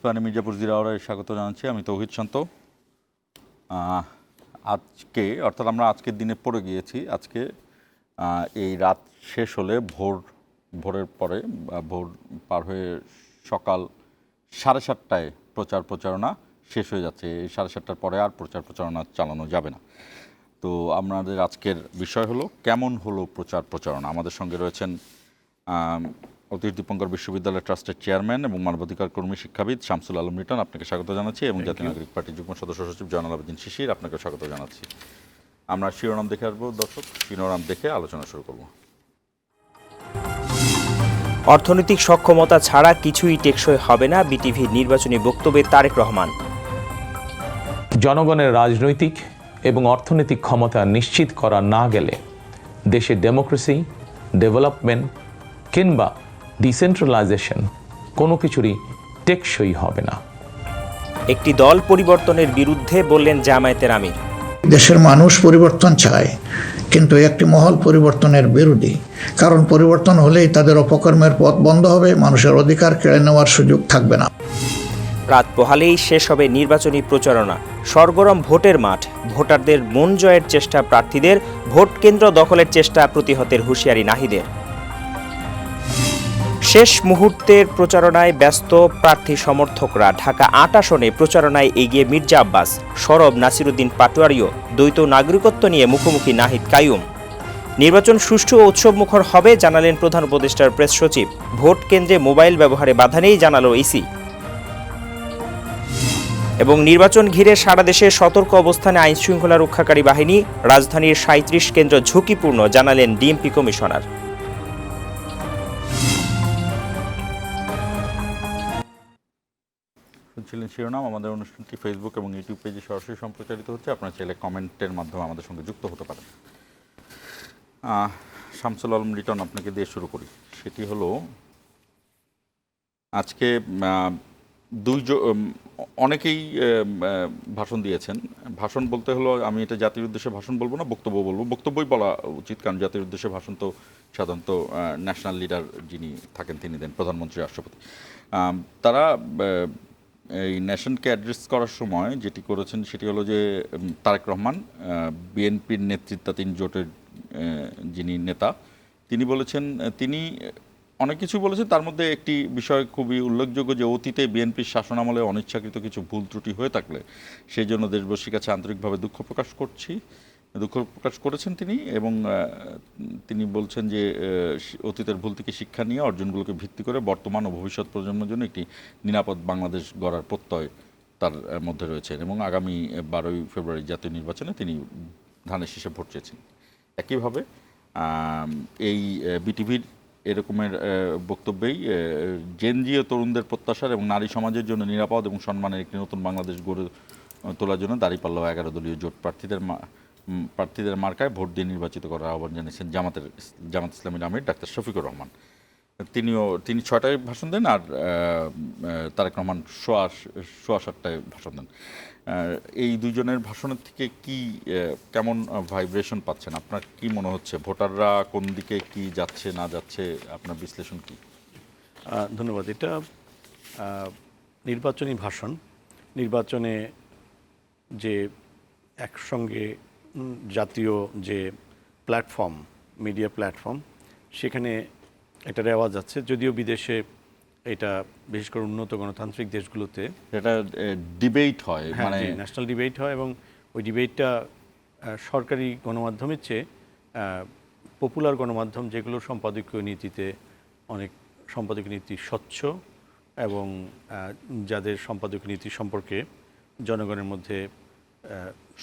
ইস্পাহানি মির্জাপুর জিরাওয়ারে স্বাগত জানাচ্ছি। আমি তৌহিদ শান্ত। আজকে অর্থাৎ আমরা আজকের দিনে পড়ে গিয়েছি। আজকে এই রাত শেষ হলে ভোরের পরে ভোর পার হয়ে সকাল 7:30টায় প্রচার প্রচারণা শেষ হয়ে যাচ্ছে। এই 7:30টার পরে আর প্রচার প্রচারণা চালানো যাবে না। তো আপনাদের আজকের বিষয় হলো কেমন হলো প্রচার প্রচারণা। আমাদের সঙ্গে রয়েছেন অতীশ দীপঙ্কর বিশ্ববিদ্যালয় ট্রাস্টের চেয়ারম্যান এবং মানবাধিকার কর্মী শিক্ষাবিদ শামসুল আলম লিটন, আপনাকে স্বাগত জানাচ্ছি, এবং জাতীয় নাগরিক পার্টির যুগ্ম সদস্য সচিব জয়নাল আবেদিন শিশির, আপনাকে স্বাগত জানাচ্ছি। আমরা শিরোনাম দেখে আসবো দর্শক, শিরোনাম দেখে আলোচনা শুরু করব। অর্থনৈতিক সক্ষমতা ছাড়া কিছুই টেকসই হবে না, বিটিভির নির্বাচনী বক্তব্যে তারেক রহমান। জনগণের রাজনৈতিক এবং অর্থনৈতিক ক্ষমতা নিশ্চিত করা না গেলে দেশের ডেমোক্রেসি, ডেভেলপমেন্ট কিংবা ডিসেন্ট্রালাইজেশন কোনো কিছুরই টেকসই হবে না। একটি দল পরিবর্তনের বিরুদ্ধে বললেন জামায়াতের আমির। দেশের মানুষ পরিবর্তন চায়, কিন্তু একটি মহল পরিবর্তনের বিরোধী। কারণ পরিবর্তন হলেই তাদের অপকর্মের পথ বন্ধ হবে, মানুষের অধিকার কেড়ে নেওয়ার সুযোগ থাকবে না। রাত পোহালেই শেষ হবে নির্বাচনী প্রচারণা। সরগরম ভোটের মাঠ, ভোটারদের মন জয়ের চেষ্টা প্রার্থীদের, ভোট কেন্দ্র দখলের চেষ্টা প্রতিহতের হুঁশিয়ারি নাহিদের। শেষ মুহূর্তের প্রচারণায় ব্যস্ত প্রার্থী সমর্থকরা। ঢাকা ৮ আসনে প্রচারণায় এগিয়ে মির্জা আব্বাস, সরব নাসিরুদ্দিন পাটোয়ারিও। দ্বৈত নাগরিকত্ব নিয়ে মুখোমুখি নাহিদ কাইয়ুম। নির্বাচন সুষ্ঠু ও উৎসবমুখর হবে জানালেন প্রধান উপদেষ্টার প্রেস সচিব। ভোট কেন্দ্রে মোবাইল ব্যবহারে বাধা নেই জানালো ইসি। এবং নির্বাচন ঘিরে সারা দেশে সতর্ক অবস্থানে আইনশৃঙ্খলা রক্ষাকারী বাহিনী। রাজধানীর ৩৭ কেন্দ্র ঝুঁকিপূর্ণ জানালেন ডিএমপি কমিশনার। শুনছিলেন শিরোনাম। আমাদের অনুষ্ঠানটি ফেসবুক এবং ইউটিউব পেজে সরাসরি সম্প্রচারিত হচ্ছে। আপনারা চাইলে কমেন্টের মাধ্যমে আমাদের সঙ্গে যুক্ত হতে পারেন। শামসুল আলম লিটন, আপনাকে দিয়ে শুরু করি। সেটি হলো আজকে অনেকেই ভাষণ দিয়েছেন। ভাষণ বলতে হলো, আমি এটা জাতির উদ্দেশ্যে ভাষণ বলবো না, বক্তব্য বলবো। বক্তব্যই বলা উচিত, কারণ জাতির উদ্দেশ্যে ভাষণ তো সাধারণত ন্যাশনাল লিডার যিনি থাকেন তিনি দেন, প্রধানমন্ত্রী, রাষ্ট্রপতি। তারা এই নেশনকে অ্যাড্রেস করার সময় যেটি করেছেন সেটি হলো যে তারেক রহমান, বিএনপির নেতৃত্বাধীন জোটের যিনি নেতা, তিনি বলেছেন, তিনি অনেক কিছু বলেছেন। তার মধ্যে একটি বিষয় খুবই উল্লেখযোগ্য যে অতীতে বিএনপির শাসনামলে অনিচ্ছাকৃত কিছু ভুল ত্রুটি হয়ে থাকলে সেই জন্য দেশবাসীর কাছে আন্তরিকভাবে দুঃখ প্রকাশ করেছেন তিনি। এবং তিনি বলছেন যে অতীতের ভুল থেকে শিক্ষা নিয়ে অর্জনগুলোকে ভিত্তি করে বর্তমান ও ভবিষ্যৎ প্রজন্মের জন্য একটি নিরাপদ বাংলাদেশ গড়ার প্রত্যয় তার মধ্যে রয়েছে। এবং আগামী 12ই ফেব্রুয়ারি জাতীয় নির্বাচনে তিনি ধানের শীষে ভোট চেয়েছেন। একইভাবে এই বিটিভির এরকমের বক্তব্যেই জেনজি ও তরুণদের প্রত্যাশার এবং নারী সমাজের জন্য নিরাপদ এবং সম্মানের একটি নতুন বাংলাদেশ গড়ে তোলার জন্য দাঁড়িপাল্লা 11 দলীয় জোট প্রার্থীদের মার্কায় ভোট দিয়ে নির্বাচিত করার আহ্বান জানিয়েছেন জামাত ইসলামীর আমির ডাক্তার শফিকুর রহমান। তিনি 6টায় ভাষণ দেন, আর তারেক রহমান সোয়া 7টায় ভাষণ দেন। এই দুইজনের ভাষণের থেকে কেমন ভাইব্রেশন পাচ্ছেন? আপনার কি মনে হচ্ছে, ভোটাররা কোন দিকে কি যাচ্ছে না যাচ্ছে, আপনার বিশ্লেষণ কি? ধন্যবাদ। এটা নির্বাচনী ভাষণ। নির্বাচনে যে একসঙ্গে জাতীয় যে প্ল্যাটফর্ম, মিডিয়া প্ল্যাটফর্ম, সেখানে একটা রেওয়াজ আছে। যদিও বিদেশে এটা বিশেষ করে উন্নত গণতান্ত্রিক দেশগুলোতে এটা ডিবেট হয়, মানে ন্যাশনাল ডিবেট হয়, এবং ওই ডিবেটটা সরকারি গণমাধ্যমের চেয়ে পপুলার গণমাধ্যম, যেগুলো সম্পাদকীয় নীতিতে অনেক সম্পাদকীয় নীতি স্বচ্ছ এবং যাদের সম্পাদকীয় নীতি সম্পর্কে জনগণের মধ্যে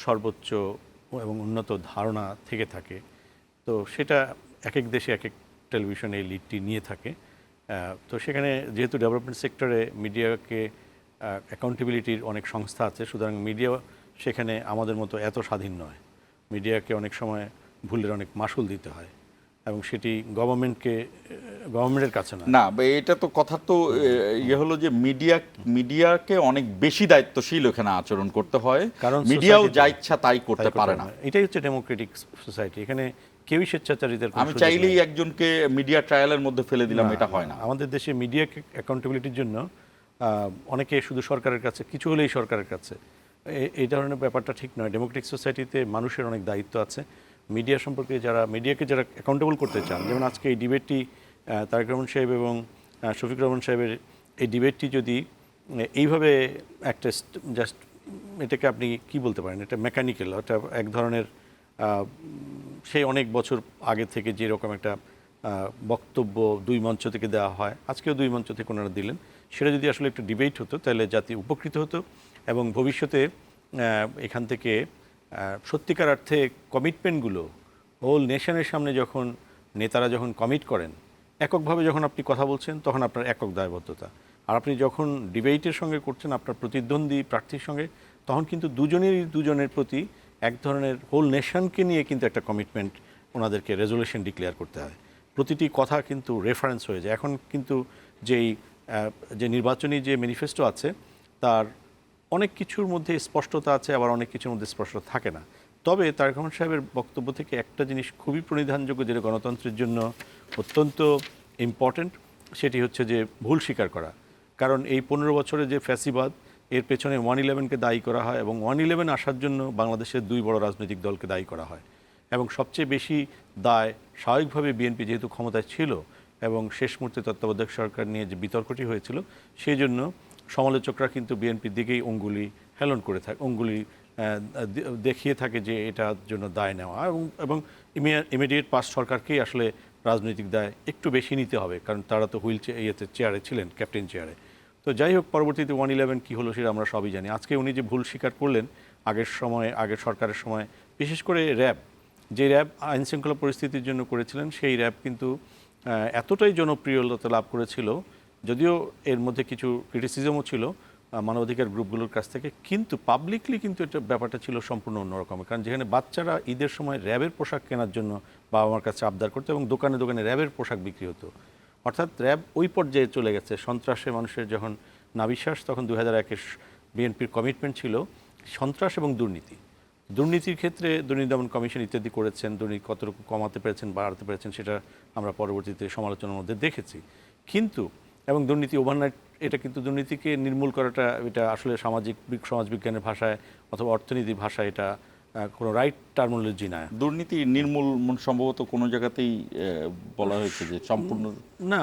সর্বোচ্চ এবং উন্নত ধারণা থেকে থাকে, তো সেটা এক এক দেশে এক এক টেলিভিশন এই লিডটি নিয়ে থাকে। তো সেখানে যেহেতু ডেভেলপমেন্ট সেক্টরে মিডিয়াকে অ্যাকাউন্টেবিলিটির অনেক সংস্থা আছে, সুতরাং মিডিয়া সেখানে আমাদের মতো এত স্বাধীন নয়। মিডিয়াকে অনেক সময় ভুলের অনেক মাশুল দিতে হয়, এবং সেটি গভর্নমেন্টের কাছে না। এটা তো কথা তো হলো যে মিডিয়াকে অনেক বেশি দায়িত্বশীল ওখানে আচরণ করতে হয়, কারণ মিডিয়াও যা ইচ্ছা তাই করতে পারে না। এটাই হচ্ছে ডেমোক্রেটিক সোসাইটি। এখানে কেউই স্বেচ্ছাচারিতার, আমি চাইলেই একজনকে মিডিয়া ট্রায়ালের মধ্যে ফেলে দিলাম, এটা হয় না। আমাদের দেশে মিডিয়া অ্যাকাউন্টেবিলিটির জন্য অনেকে শুধু সরকারের কাছে, কিছু হলেই সরকারের কাছে, এই ধরনের ব্যাপারটা ঠিক নয়। ডেমোক্রেটিক সোসাইটিতে মানুষের অনেক দায়িত্ব আছে। মিডিয়া সম্পর্কে মিডিয়াকে যারা অ্যাকাউন্টেবল করতে চান, যেমন আজকে এই ডিবেটটি তারেক রহমান সাহেব এবং শফিক রহমান সাহেবের এই ডিবেটটি যদি এইভাবে একটা জাস্ট, এটাকে আপনি কি বলতে পারেন, এটা মেকানিক্যাল, এটা এক ধরনের সেই অনেক বছর আগে থেকে যেরকম একটা বক্তব্য দুই মঞ্চ থেকে দেওয়া হয়, আজকেও দুই মঞ্চ থেকে ওনারা দিলেন, সেটা যদি আসলে একটু ডিবেট হতো তাহলে জাতি উপকৃত হতো এবং ভবিষ্যতে এখান থেকে সত্যিকার অর্থে কমিটমেন্টগুলো হোল নেশনের সামনে যখন নেতারা যখন কমিট করেন, এককভাবে যখন আপনি কথা বলছেন তখন আপনার একক দায়বদ্ধতা, আর আপনি যখন ডিবেটের সঙ্গে করছেন আপনার প্রতিদ্বন্দ্বী প্রার্থীর সঙ্গে, তখন কিন্তু দুজনের প্রতি এক ধরনের হোল নেশনকে নিয়ে কিন্তু একটা কমিটমেন্ট ওনাদেরকে রেজলিউশন ডিক্লেয়ার করতে হয়। প্রতিটি কথা কিন্তু রেফারেন্স হয়ে যায়। এখন কিন্তু যে নির্বাচনী যে ম্যানিফেস্টো আছে তার অনেক কিছুর মধ্যে স্পষ্টতা আছে, আবার অনেক কিছুর মধ্যে স্পষ্টতা থাকে না। তবে তারেক রহমান সাহেবের বক্তব্য থেকে একটা জিনিস খুবই প্রণিধানযোগ্য, যেটা গণতন্ত্রের জন্য অত্যন্ত ইম্পর্ট্যান্ট, সেটি হচ্ছে যে ভুল স্বীকার করা। কারণ এই 15 বছরে যে ফ্যাসিবাদ, এর পেছনে 111-কে দায়ী করা হয় এবং 111 আসার জন্য বাংলাদেশের দুই বড় রাজনৈতিক দলকে দায়ী করা হয় এবং সবচেয়ে বেশি দায় স্বাভাবিকভাবে বিএনপি যেহেতু ক্ষমতায় ছিল এবং শেষ মুহূর্তে তত্ত্বাবধায়ক সরকার নিয়ে যে বিতর্কটি হয়েছিল, সেই জন্য সমালোচকরা কিন্তু বিএনপির দিকেই অঙ্গুলি দেখিয়ে থাকে যে এটার জন্য দায় নেওয়া এবং ইমিডিয়েট পাস সরকারকেই আসলে রাজনৈতিক দায় একটু বেশি নিতে হবে, কারণ তারা তো চেয়ারে ছিলেন, ক্যাপ্টেন চেয়ারে। তো যাই হোক, পরবর্তীতে 111 কী হলো সেটা আমরা সবই জানি। আজকে উনি যে ভুল স্বীকার করলেন আগের সরকারের সময়, বিশেষ করে যে র্যাব আইন শৃঙ্খলা পরিস্থিতির জন্য করেছিলেন, সেই র্যাব কিন্তু এতটাই জনপ্রিয়তা লাভ করেছিল, যদিও এর মধ্যে কিছু ক্রিটিসিজমও ছিল মানবাধিকার গ্রুপগুলোর কাছ থেকে, কিন্তু পাবলিকলি কিন্তু এটা ব্যাপারটা ছিল সম্পূর্ণ অন্যরকম। কারণ যেখানে বাচ্চারা ঈদের সময় র্যাবের পোশাক কেনার জন্য বাবা মার কাছে আবদার করতো এবং দোকানে দোকানে র্যাবের পোশাক বিক্রি হতো, অর্থাৎ র্যাব ওই পর্যায়ে চলে গেছে। সন্ত্রাসে মানুষের যখন নাবিশ্বাস, তখন 2001-এ বিএনপির কমিটমেন্ট ছিল সন্ত্রাস এবং দুর্নীতির ক্ষেত্রে দুর্নীতি দমন কমিশন ইত্যাদি করেছেন, দুর্নীতি কতটুকু কমাতে পেরেছেন, বাড়াতে পেরেছেন, সেটা আমরা পরবর্তীতে সমালোচনার মধ্যে দেখেছি। কিন্তু এবং দুর্নীতি ওভারনাইট, এটা কিন্তু দুর্নীতিকে নির্মূল করাটা, এটা আসলে সমাজবিজ্ঞানের ভাষায় অথবা অর্থনীতির ভাষায় এটা কোনো রাইট টার্মিনোলজি না। দুর্নীতি নির্মূল সম্ভবত কোনো জায়গাতেই বলা হয়েছে যে সম্পূর্ণ না,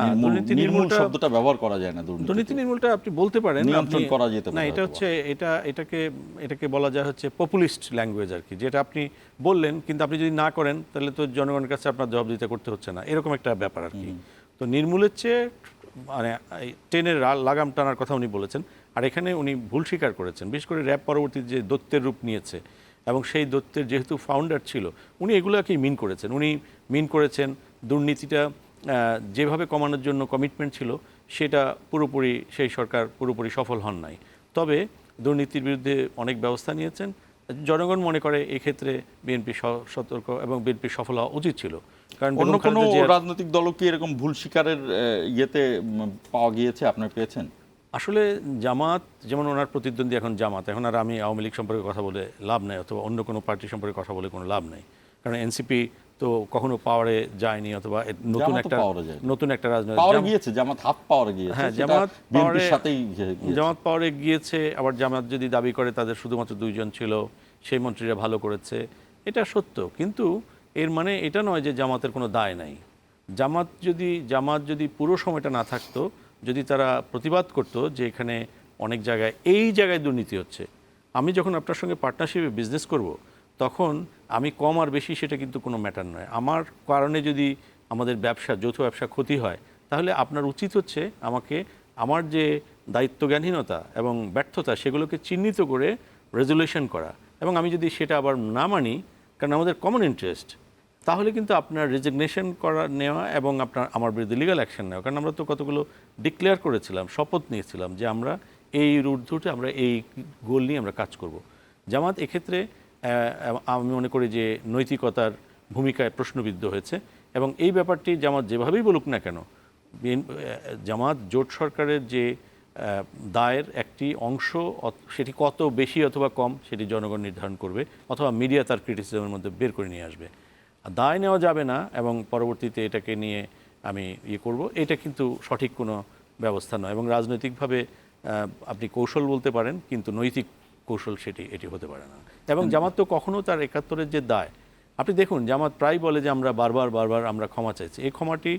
নির্মূল শব্দটা ব্যবহার করা যায় না। দুর্নীতি নির্মূলটা আপনি বলতে পারেন, নিয়ন্ত্রণ করা যেতে না, পারে। এটা হচ্ছে এটাকে বলা যায় হচ্ছে পপুলিস্ট ল্যাঙ্গুয়েজ আর কি, যেটা আপনি বললেন কিন্তু আপনি যদি না করেন তাহলে তো জনগণের কাছে আপনার জবাবদিহিতা করতে হচ্ছে না, এরকম একটা ব্যাপার আর কি। তো নির্মূলের চেয়ে মানে ট্রেনের লাগাম টানার কথা উনি বলেছেন, আর এখানে উনি ভুল স্বীকার করেছেন। বিশেষ করে র্যাব পরবর্তী যে দৈত্যের রূপ নিয়েছে এবং সেই দৈত্যের যেহেতু ফাউন্ডার ছিল, উনি এগুলোকেই মিন করেছেন। দুর্নীতিটা যেভাবে কমানোর জন্য কমিটমেন্ট ছিল, সেটা সেই সরকার পুরোপুরি সফল হন নাই। তবে দুর্নীতির বিরুদ্ধে অনেক ব্যবস্থা নিয়েছেন। জনগণ মনে করে এক্ষেত্রে বিএনপি সতর্ক এবং বিএনপি সফল হওয়া উচিত ছিল। কারণ অন্য কোনো রাজনৈতিক দলও কি এরকম ভুল স্বীকারের ইয়েতে পাওয়া গিয়েছে, আপনারা পেয়েছেন? আসলে জামাত, যেমন ওনার প্রতিদ্বন্দ্বী এখন জামাত, এখন আর আমি আওয়ামী লীগ সম্পর্কে কথা বলে লাভ নাই, অথবা অন্য কোনো পার্টি সম্পর্কে কথা বলে কোনো লাভ নাই, কারণ এনসিপি তো কখনো পাওয়ারে যায়নি, অথবা নতুন একটা রাজনৈতিক পাওয়ারে গিয়েছে, জামাত হাফ পাওয়ারে গিয়েছে। হ্যাঁ, জামাত পাওয়ারে গিয়েছে। আবার জামাত যদি দাবি করে তাদের শুধুমাত্র 2 জন ছিল, সেই মন্ত্রীরা ভালো করেছে, এটা সত্য। কিন্তু এর মানে এটা নয় যে জামাতের কোনো দায় নাই। জামাত যদি পুরো সময়টা না থাকতো, যদি তারা প্রতিবাদ করতো যে এখানে অনেক জায়গায় এই জায়গায় দুর্নীতি হচ্ছে, আমি যখন আপনার সঙ্গে পার্টনারশিপে বিজনেস করব, তখন আমি কম আর বেশি সেটা কিন্তু কোনো ম্যাটার নয়। আমার কারণে যদি আমাদের যৌথ ব্যবসা ক্ষতি হয়, তাহলে আপনার উচিত হচ্ছে আমাকে আমার যে দায়িত্বজ্ঞানহীনতা এবং ব্যর্থতা, সেগুলোকে চিহ্নিত করে রেজলিউশন করা, এবং আমি যদি সেটা আবার না মানি, কারণ আমাদের কমন ইন্টারেস্ট, তাহলে কিন্তু আপনার রেজিগনেশন নেওয়া এবং আমার বিরুদ্ধে লিগাল অ্যাকশন নেওয়া। কারণ আমরা তো কতগুলো ডিক্লেয়ার করেছিলাম, শপথ নিয়েছিলাম যে আমরা এই রুট ধরে আমরা এই গোল নিয়ে আমরা কাজ করব। জামাত এক্ষেত্রে আমি মনে করি যে নৈতিকতার ভূমিকায় প্রশ্নবিদ্ধ হয়েছে, এবং এই ব্যাপারটি জামাত যেভাবেই বলুক না কেন, জামাত জোট সরকারের যে দায়ের একটি অংশ, সেটি কত বেশি অথবা কম সেটি জনগণ নির্ধারণ করবে, অথবা মিডিয়া তার ক্রিটিসিজমের মধ্যে বের করে নিয়ে আসবে। দায় নেওয়া যাবে না এবং পরবর্তীতে এটাকে নিয়ে আমি করব, এটা কিন্তু সঠিক কোনো ব্যবস্থা নয়। এবং রাজনৈতিকভাবে আপনি কৌশল বলতে পারেন, কিন্তু নৈতিক কৌশল এটি হতে পারে না। এবং জামাত তো কখনো তার ৭১-এর যে দায়, আপনি দেখুন জামাত প্রায় বলে যে আমরা বারবার আমরা ক্ষমা চাইছি। এই ক্ষমাটি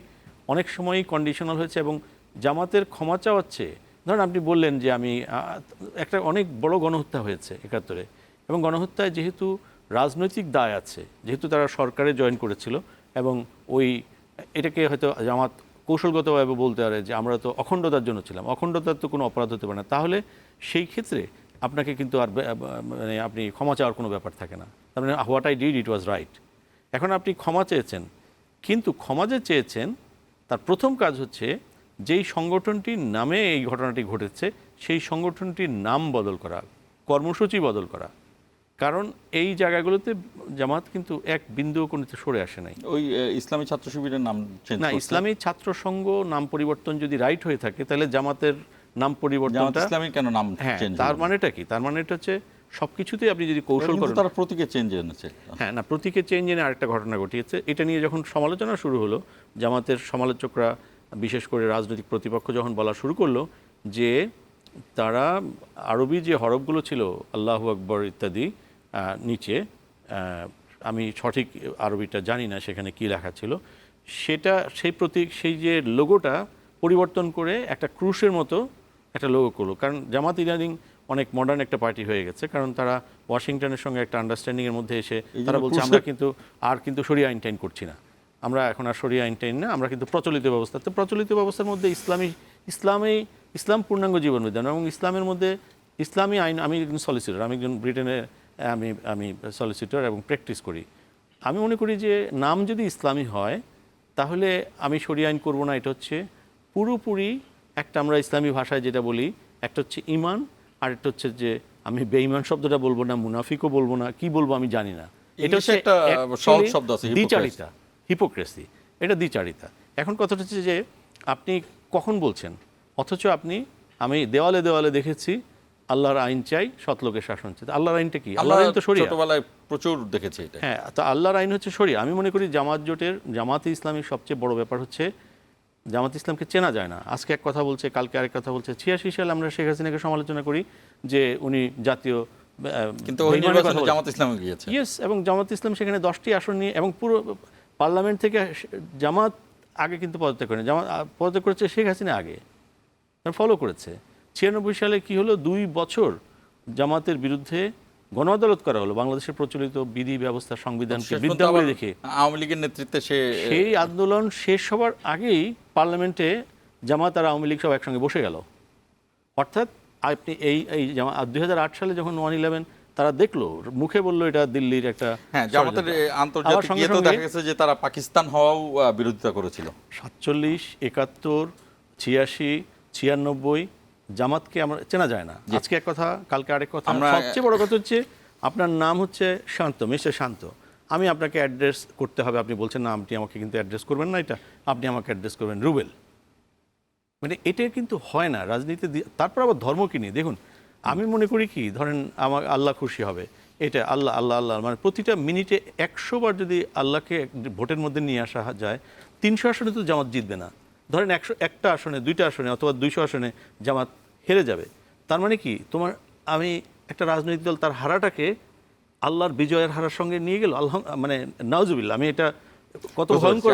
অনেক সময়ই কন্ডিশনাল হয়েছে, এবং জামাতের ক্ষমা চাওয়াচ্ছে, ধরুন আপনি বললেন যে আমি একটা অনেক বড় গণহত্যা হয়েছে ৭১-এ, এবং গণহত্যায় যেহেতু রাজনৈতিক দায় আছে, যেহেতু তারা সরকারে জয়েন করেছিল, এবং এটাকে হয়তো জামাত কৌশলগতভাবে বলতে পারে যে আমরা তো অখণ্ডতার জন্য ছিলাম, অখণ্ডতার তো কোনো অপরাধ হতে পারে না, তাহলে সেই ক্ষেত্রে আপনাকে কিন্তু আর মানে আপনি ক্ষমা চাওয়ার কোনো ব্যাপার থাকে না। তার মানে what I did it was right. এখন আপনি ক্ষমা চেয়েছেন, কিন্তু ক্ষমা যে চেয়েছেন তার প্রথম কাজ হচ্ছে যেই সংগঠনটির নামে এই ঘটনাটি ঘটেছে সেই সংগঠনটির নাম বদল করা, কর্মসূচি বদল করা। কারণ এই জায়গাগুলোতে জামাত কিন্তু এক বিন্দুও কোনো সরে আসে নাই। ওই ইসলামী ছাত্র শিবিরের নাম চেঞ্জ না, ইসলামী ছাত্র সংঘ নাম পরিবর্তন যদি রাইট হয়ে থাকে, তাহলে জামাতের নাম পরিবর্তনটা ইসলামী কেন নাম হ্যাঁ, চেঞ্জ? তার মানেটা কি? তার মানে এটা হচ্ছে সবকিছুতেই আপনি যদি কৌশল করেন। তারা প্রতীকে চেঞ্জ এনেছে। হ্যাঁ, না, প্রতীকে চেঞ্জ এনে আরেকটা ঘটনা ঘটিয়েছে। এটা নিয়ে যখন সমালোচনা শুরু হলো, জামাতের সমালোচকরা বিশেষ করে রাজনৈতিক প্রতিপক্ষ যখন বলা শুরু করলো যে তারা আরবি যে হরফগুলো ছিল আল্লাহু আকবর ইত্যাদি নিচে, আমি সঠিক আরবিটা জানি না সেখানে কি লেখা ছিল, সেটা সেই প্রতীক, সেই যে লোগোটা পরিবর্তন করে একটা ক্রুশের মতো একটা লোগো করলো। কারণ জামাত ইদানিং অনেক মডার্ন একটা পার্টি হয়ে গেছে, কারণ তারা ওয়াশিংটনের সঙ্গে একটা আন্ডারস্ট্যান্ডিংয়ের মধ্যে এসে তারা বলছে আমরা কিন্তু শরিয়া আইন টাইন করছি না, আমরা এখন আর শরিয়া আইন টাইন না, আমরা কিন্তু প্রচলিত ব্যবস্থা। তো প্রচলিত ব্যবস্থার মধ্যে ইসলাম পূর্ণাঙ্গ জীবনবিধান, এবং ইসলামের মধ্যে ইসলামী আইন। আমি একজন সলিসিটর, আমি একজন ব্রিটেনে আমি সলিসিটর এবং প্র্যাকটিস করি। আমি মনে করি যে নাম যদি ইসলামী হয় তাহলে আমি শরিয়া আইন করবো না। এটা হচ্ছে পুরোপুরি একটা, আমরা ইসলামী ভাষায় যেটা বলি, একটা হচ্ছে ঈমান, আর একটা হচ্ছে যে আমি বেঈমান শব্দটা বলবো না, মুনাফিকও বলবো না, কি বলবো আমি জানি না। এটা হচ্ছে একটা সহজ শব্দ আছে, দ্বিচারিতা, হিপোক্রেসি, এটা দ্বিচারিতা। এখন কথাটা হচ্ছে যে আপনি কখন বলছেন, অথচ আমি দেওয়ালে দেওয়ালে দেখেছি আল্লাহর আইন চাই, সৎলোকের শাসন চাই। আল্লাহর আইনটা কি? আল্লাহর আইন তো শরিয়া। ছোটবেলায় প্রচুর দেখেছি এটা। হ্যাঁ, তো আল্লাহর আইন হচ্ছে শরিয়া। আমি মনে করি জামাতে ইসলামীর সবচেয়ে বড় ব্যাপার হচ্ছে জামাত ইসলামকে চেনা যায় না। আজকে এক কথা বলছে, কালকে আরেক কথা বলছে। 86 সালে আমরা শেখ হাসিনাকে সমালোচনা করি যে উনি জাতীয়, কিন্তু ওই নির্বাচনে জামাত ইসলামে গিয়েছে। ইয়েস, এবং জামাত ইসলাম সেখানে 10টি আসন নিয়ে, এবং পুরো পার্লামেন্ট থেকে জামাত আগে কিন্তু পদত্যাগ করেনি, জামাত পদত্যাগ করেছে শেখ হাসিনা আগে, ফলো করেছে। 96 সালে কি হলো, 2 বছর জামাতের বিরুদ্ধে গণ আদালত করা হলো, বাংলাদেশের প্রচলিত বিধি ব্যবস্থা সংবিধানকে বৃদ্ধা বলে দেখে। আওয়ামী লীগের নেতৃত্বে সেই আন্দোলন শেষ হওয়ার আগেই পার্লামেন্টে জামাত আর আওয়ামী লীগ সব একসঙ্গে বসে গেল। অর্থাৎ আপনি এই 2008 সালে যখন 111 তারা দেখলো, মুখে বললো এটা দিল্লির একটা, হ্যাঁ, জামাতের আন্তর্জাতিক ইয়েতে দেখা গেছে যে তারা পাকিস্তান হওয়াও বিরোধিতা করেছিল। 47, 71, 86, 96 জামাতকে আমরা চেনা যায় না। আজকে এক কথা, কালকে আরেক কথা। সবচেয়ে বড় কথা হচ্ছে আপনার নাম হচ্ছে শান্ত, মিস্টার শান্ত, আমি আপনাকে অ্যাড্রেস করতে হবে, আপনি বলছেন না, আপনি আমাকে কিন্তু অ্যাড্রেস করবেন না, এটা আপনি আমাকে অ্যাড্রেস করবেন রুবেল। মানে এটা কিন্তু হয় না রাজনীতিতে। তারপর আবার ধর্ম কি নিয়ে দেখুন, আমি মনে করি কি, ধরেন আমার আল্লাহ খুশি হবে, এটা আল্লাহ আল্লাহ আল্লাহ, মানে প্রতিটা মিনিটে 100 বার যদি আল্লাহকে ভোটের মধ্যে নিয়ে আসা যায়, 300 আসনে তো জামাত জিতবে না। ধরেন 101টা আসনে, 2টা আসনে অথবা 200 আসনে জামাত হেরে যাবে। তার মানে কি, আমি একটা রাজনৈতিক দল তার হারাটাকে আল্লাহর বিজয়ের হারার সঙ্গে নিয়ে গেল, আল্লাহ মানে নাউজুবিল্লাহ। আমি এটা কত ভয়ঙ্কর,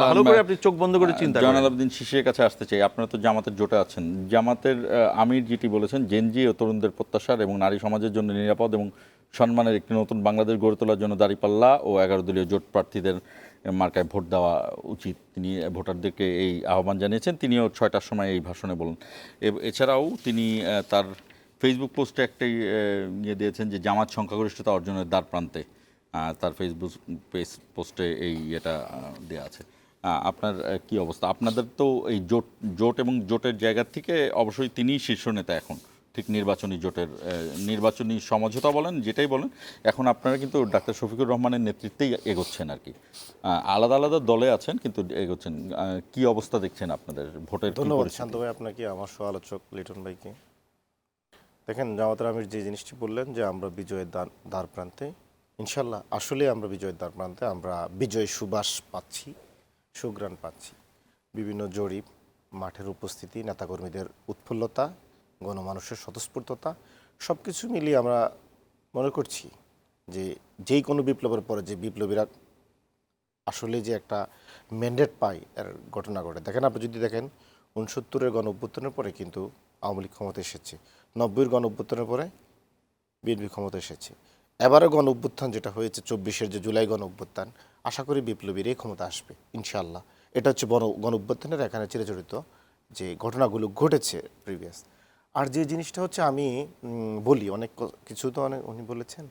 ভালো করে আপনি চোখ বন্ধ করে চিন্তা করেন। জয়নাল আবেদিন শিশিরের কাছে আসতে চাই। আপনারা তো জামাতের জোটে আছেন, জামাতের আমির যেটি বলেছেন, জেনজি ও তরুণদের প্রত্যাশার এবং নারী সমাজের জন্য নিরাপদ এবং সম্মানের একটি নতুন বাংলাদেশ গড়ে তোলার জন্য দাঁড়িপাল্লা ও 11 দলীয় জোট প্রার্থীদের মার্কায় ভোট দেওয়া উচিত। তিনি ভোটারদেরকে এই আহ্বান জানিয়েছেন। তিনিও 6টার সময় এই ভাষণে বলেন। এছাড়াও তিনি তার ফেসবুক পোস্টে একটি ইয়ে দিয়েছেন যে জামাত সংখ্যাগরিষ্ঠতা অর্জনের দ্বার প্রান্তে। তার ফেসবুক পোস্টে এই ইয়েটা দেওয়া আছে। আপনার কি অবস্থা? আপনাদের তো এই জোট এবং জোটের জায়গা থেকে অবশ্যই তিনিই শীর্ষ নেতা এখন, ঠিক নির্বাচনী জোটের নির্বাচনী সমঝোতা বলেন, যেটাই বলেন, এখন আপনারা কিন্তু ডাক্তার শফিকুর রহমানের নেতৃত্বেই এগোচ্ছেন আর কি। আলাদা আলাদা দলে আছেন কিন্তু এগোচ্ছেন। কি অবস্থা দেখছেন আপনাদের ভোটের? ধন্যবাদ শান্ত ভাই আপনাকে, আমার সহ-আলোচক লিটন ভাইকে। দেখেন, জামাতের আমির যে জিনিসটি বললেন যে আমরা বিজয়ের দ্বার প্রান্তে, ইনশাল্লাহ আসলে আমরা বিজয়ের দ্বার প্রান্তে, আমরা বিজয় সুবাস পাচ্ছি, সুঘ্রাণ পাচ্ছি। বিভিন্ন জরিপ, মাঠের উপস্থিতি, নেতাকর্মীদের উৎফুল্লতা গণমানুষের স্বতঃস্ফূর্ততা সব কিছু মিলিয়ে আমরা মনে করছি যে যেই কোনো বিপ্লবের পরে যে বিপ্লবীরা আসলে যে একটা ম্যান্ডেট পায় এর ঘটনা ঘটে। দেখেন, আপনি যদি দেখেন 69-এর গণ অভ্যুত্থানের পরে কিন্তু আওয়ামী লীগ ক্ষমতা এসেছে, 90-এর গণ অভ্যুত্থানের পরে বিএনপি ক্ষমতা এসেছে, এবারে গণ অভ্যুত্থান যেটা হয়েছে 24-এর যে জুলাই গণ অভ্যুত্থান, আশা করি বিপ্লবীর এই ক্ষমতা আসবে ইনশাআল্লাহ। এটা হচ্ছে গণ অভ্যুত্থানের এখানে চিরাচরিত যে ঘটনাগুলো ঘটেছে প্রিভিয়াস। আর যে জিনিসটা হচ্ছে আমি বলি, অনেক কিছু তো অনেক উনি বলেছেন,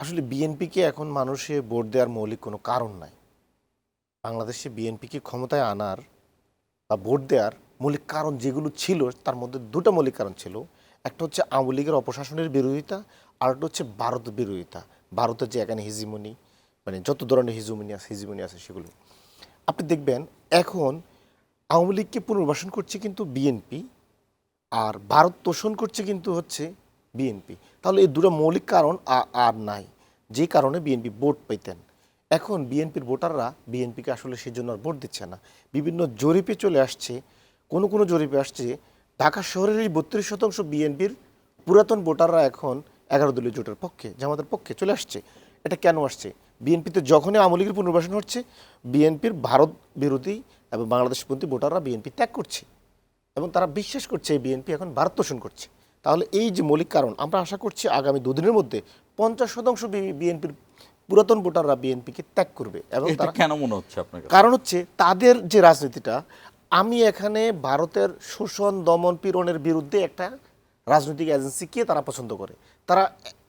আসলে বিএনপিকে এখন মানুষে ভোট দেওয়ার মৌলিক কোনো কারণ নাই। বাংলাদেশে বিএনপিকে ক্ষমতায় আনার বা ভোট দেওয়ার মৌলিক কারণ যেগুলো ছিল তার মধ্যে দুটো মৌলিক কারণ ছিল। একটা হচ্ছে আওয়ামী লীগের অপশাসনের বিরোধিতা, আর একটা হচ্ছে ভারত বিরোধিতা। ভারতের যে এখানে হিজিমনি, মানে যত ধরনের হিজিমনি আছে সেগুলো আপনি দেখবেন। এখন আওয়ামী লীগকে পুনর্বাসন করছে কিন্তু বিএনপি, আর ভারত তোষণ করছে কিন্তু হচ্ছে বিএনপি। তাহলে এই দুটো মৌলিক কারণ আর নাই, যে কারণে বিএনপি ভোট পেতেন। এখন বিএনপির ভোটাররা বিএনপিকে আসলে সেই জন্য আর ভোট দিচ্ছে না। বিভিন্ন জরিপে চলে আসছে, কোনো জরিপে আসছে ঢাকা শহরের এই 32% বিএনপির পুরাতন ভোটাররা এখন 11 দলীয় জোটের পক্ষে, জামাতের পক্ষে চলে আসছে। এটা কেন আসছে? বিএনপিতে যখনই আওয়ামী লীগের পুনর্বাসন হচ্ছে, বিএনপির ভারত বিরোধী এবং বাংলাদেশপন্থী ভোটাররা বিএনপি ত্যাগ করছে এবং তারা বিশ্বাস করছে এই বিএনপি এখন ভারত তোষণ করছে। তাহলে এই যে মৌলিক কারণ, আমরা আশা করছি আগামী দুদিনের মধ্যে 50% বিএনপির পুরাতন ভোটাররা বিএনপিকে ত্যাগ করবে। এবং এটা কেন মনে হচ্ছে আপনার কাছে? কারণ হচ্ছে তাদের যে রাজনীতিটা, আমি এখানে ভারতের শোষণ দমন পীড়নের বিরুদ্ধে একটা রাজনৈতিক এজেন্সিকে তারা পছন্দ করে। তারা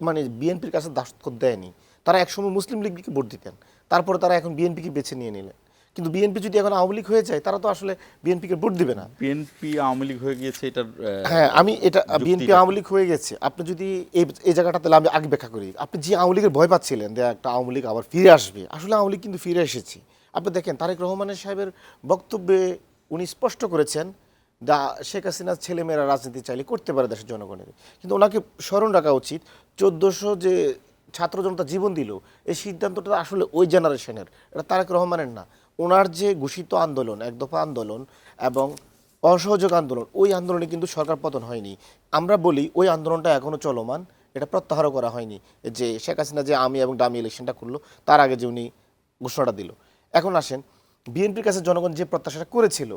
মানে বিএনপির কাছে দাসত্ব দেয়নি। তারা একসময় মুসলিম লীগকে ভোট দিতেন, তারপরে তারা এখন বিএনপিকে বেছে নিয়ে নিলেন। কিন্তু বিএনপি যদি এখন আওয়ামী লীগ হয়ে যায়, তারা তো আসলে বিএনপিকে ভোট দিবে না। বিএনপি আওয়ামী লীগ হয়ে গিয়েছে, এটার হ্যাঁ, আমি এটা বিএনপি আওয়ামী লীগ হয়ে গেছে। আপনি যদি এই জায়গাটা তাহলে আমি আগে ব্যাখ্যা করি। আপনি যে আওয়ামী লীগের ভয় পাচ্ছিলেন যে একটা আওয়ামী লীগ আবার ফিরে আসবে, আসলে আওয়ামী লীগ কিন্তু ফিরে এসেছে। আপনি দেখেন তারেক রহমানের সাহেবের বক্তব্যে উনি স্পষ্ট করেছেন শেখ হাসিনার ছেলেমেয়েরা রাজনীতি চাইলে করতে পারে দেশের জনগণের, কিন্তু ওনাকে স্মরণ রাখা উচিত 1400 যে ছাত্র জনতা জীবন দিল, এই সিদ্ধান্তটা আসলে ওই জেনারেশনের, এটা তারেক রহমানের না। ওনার যে ঘোষিত আন্দোলন, এক দফা আন্দোলন এবং অসহযোগ আন্দোলন, ওই আন্দোলনে কিন্তু সরকার পতন হয়নি। আমরা বলি ওই আন্দোলনটা এখনও চলমান, এটা প্রত্যাহারও করা হয়নি। যে শেখ হাসিনা যে আমি এবং ডামি ইলেকশনটা করলো, তার আগে যে উনি ঘোষণাটা দিল। এখন আসেন, বিএনপির কাছে জনগণ যে প্রত্যাশাটা করেছিল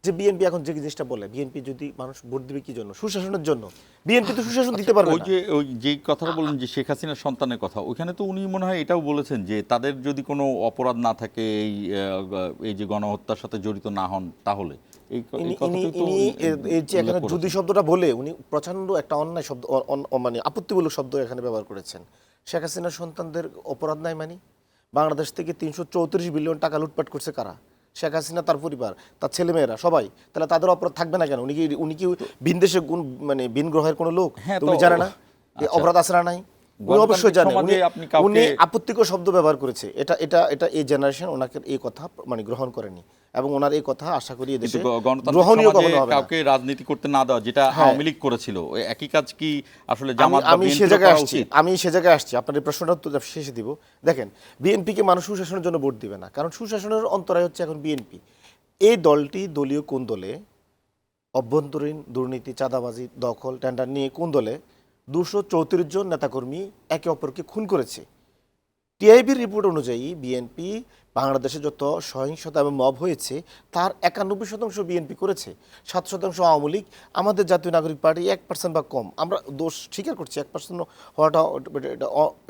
যে বিএনপি এখন যে জিনিসটা বলে, বিএনপি যদি মানুষ ভোট দিবে কি জন্য? সুশাসনের জন্য। বিএনপি তো সুশাসন দিতে পারবে না। ওই যে কথাটা বললেন যে শেখ হাসিনার সন্তানের কথা, ওইখানে তো উনি মনে হয় এটাও বলেছেন যে তাদের যদি কোনো অপরাধ না থাকে, এই যে গণহত্যার সাথে জড়িত না হন, তাহলে এই যে এখানে যদি শব্দটা বলে উনি প্রচন্ড একটা অন্যায় শব্দ, মানে আপত্তিমূলক শব্দ এখানে ব্যবহার করেছেন। শেখ হাসিনার সন্তানদের অপরাধ নাই মানে? বাংলাদেশ থেকে 334 বিলিয়ন টাকা লুটপাট করছে কারা? শেখ হাসিনা, তার পরিবার, তার ছেলেমেয়েরা সবাই। তাহলে তাদের অপরাধ থাকবে না কেন? উনি কি ভিন দেশে মানে ভিন গ্রহের কোনো লোক? তুমি জানে না অপরাধ আছে না নাই? উনি অবশ্যই জানেন। উনি আপত্তিকর শব্দ ব্যবহার করেছে। এটা এটা এটা এই জেনারেশন ওনাকে এই কথা মানে গ্রহণ করেনি, এবং ওনার এই কথা আশা করি এদেশে গ্রহণীয় কখনো হবে না। কাউকে রাজনীতি করতে না দেওয়া, যেটা আওয়ামী লীগ করেছিল, ওই একই কাজ কি আসলে জামাত? আমি সে জায়গায় আসছি, আপনার এই প্রশ্নটা উত্তর শেষে দিব। দেখেন, বিএনপিকে মানুষ সুশাসনের জন্য ভোট দিবে না, কারণ সুশাসনের অন্তরায় হচ্ছে এখন বিএনপি। এই দলটি দলীয় কোন দলে অভ্যন্তরীণ দুর্নীতি, চাঁদাবাজি, দখল, টেন্ডার নিয়ে কোন দলে 234 জন নেতাকর্মী একে অপরকে খুন করেছে। টিআইবির রিপোর্ট অনুযায়ী বিএনপি বাংলাদেশে যত সহিংসতা এবং মব হয়েছে তার 91% বিএনপি করেছে, 7% আওয়ামী লীগ, আমাদের জাতীয় নাগরিক পার্টি 1% বা কম। আমরা দোষ স্বীকার করছি, 1% হওয়াটা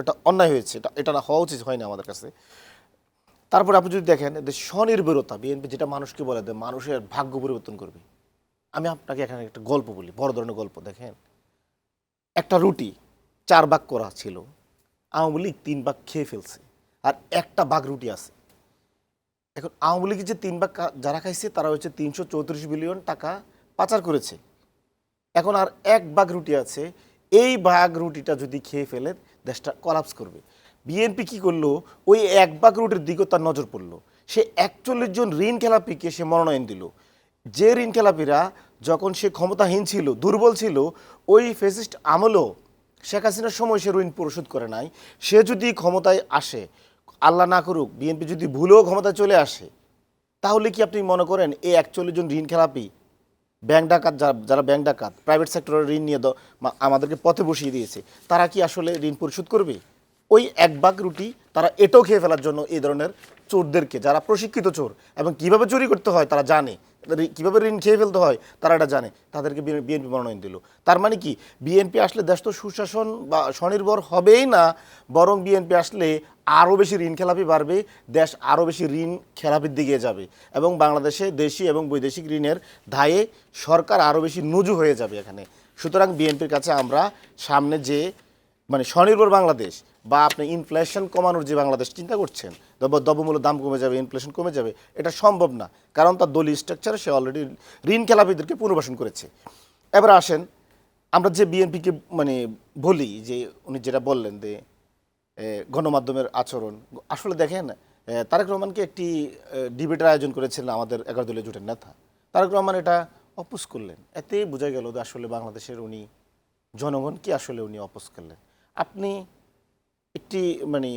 এটা অন্যায় হয়েছে, এটা না হওয়া উচিত হয়নি আমাদের কাছে। তারপরে আপনি যদি দেখেন স্বনির্ভরতা, বিএনপি যেটা মানুষকে বলে দেয় মানুষের ভাগ্য পরিবর্তন করবে। আমি আপনাকে এখানে একটা গল্প বলি, বড় ধরনের গল্প। দেখেন, একটা রুটি 4 ভাগ করা ছিল, আওয়ামী লীগ 3 ভাগ খেয়ে ফেলছে, আর একটা ভাগ রুটি আছে। এখন আওয়ামী লীগের যে 3 ভাগ যারা খাইছে তারা হচ্ছে 334 বিলিয়ন টাকা পাচার করেছে। এখন আর 1 ভাগ রুটি আছে, এই ভাগ রুটিটা যদি খেয়ে ফেলে দেশটা কলাপস করবে। বিএনপি কি করলো? ওই 1 ভাগ রুটির দিকেও তার নজর পড়লো। সে 41 জন ঋণ খেলাপিকে সে মনোনয়ন দিল। যে ঋণ খেলাপিরা যখন সে ক্ষমতাহীন ছিল, দুর্বল ছিল, ওই ফ্যাসিস্ট আমলও শেখ হাসিনার সময় সে ঋণ পরিশোধ করে নাই, সে যদি ক্ষমতায় আসে, আল্লাহ না করুক বিএনপি যদি ভুলেও ক্ষমতায় চলে আসে, তাহলে কি আপনি মনে করেন এই 41 জন ঋণ খেলাপি ব্যাংক ডাকাত, যারা ব্যাংক ডাকাত প্রাইভেট সেক্টরের ঋণ নিয়ে আমাদেরকে পথে বসিয়ে দিয়েছে, তারা কি আসলে ঋণ পরিশোধ করবে? ওই এক ভাগ রুটি তারা এটাও খেয়ে ফেলার জন্য এই ধরনের চোরদেরকে, যারা প্রশিক্ষিত চোর এবং কিভাবে চুরি করতে হয় তারা জানে, কিভাবে ঋণ খেয়ে ফেলতে হয় তারা এটা জানে, তাদেরকে বিএনপি মনোনয়ন দিল। তার মানে কি বিএনপি আসলে দেশ তো সুশাসন বা স্বনির্ভর হবেই না, বরং বিএনপি আসলে আরও বেশি ঋণ খেলাপি বাড়বে, দেশ আরও বেশি ঋণ খেলাপির দিকে যাবে এবং বাংলাদেশে দেশি এবং বৈদেশিক ঋণের দায়ে সরকার আরও বেশি নুজু হয়ে যাবে এখানে। সুতরাং বিএনপির কাছে আমরা সামনে যে মানে স্বনির্ভর বাংলাদেশ বা আপনি ইনফ্লেশন কমানোর যে বাংলাদেশ চিন্তা করছেন, দ্রব্যমূল্যের দাম কমে যাবে, ইনফ্লেশন কমে যাবে, এটা সম্ভব না, কারণ তার দলীয় স্ট্রাকচারে সে অলরেডি ঋণ খেলাপিদেরকে পুনর্বাসন করেছে। এবার আসেন আমরা যে বিএনপিকে মানে বলি যে উনি যেটা বললেন যে গণমাধ্যমের আচরণ, আসলে দেখেন তারেক রহমানকে একটি ডিবেটের আয়োজন করেছিলেন আমাদের 11 দলীয় জোটের নেতা, তারেক রহমান এটা অপোজ করলেন। এতে বোঝা গেল যে আসলে বাংলাদেশের উনি জনগণকে আসলে উনি অপোজ করলেন। আপনি একটি মানে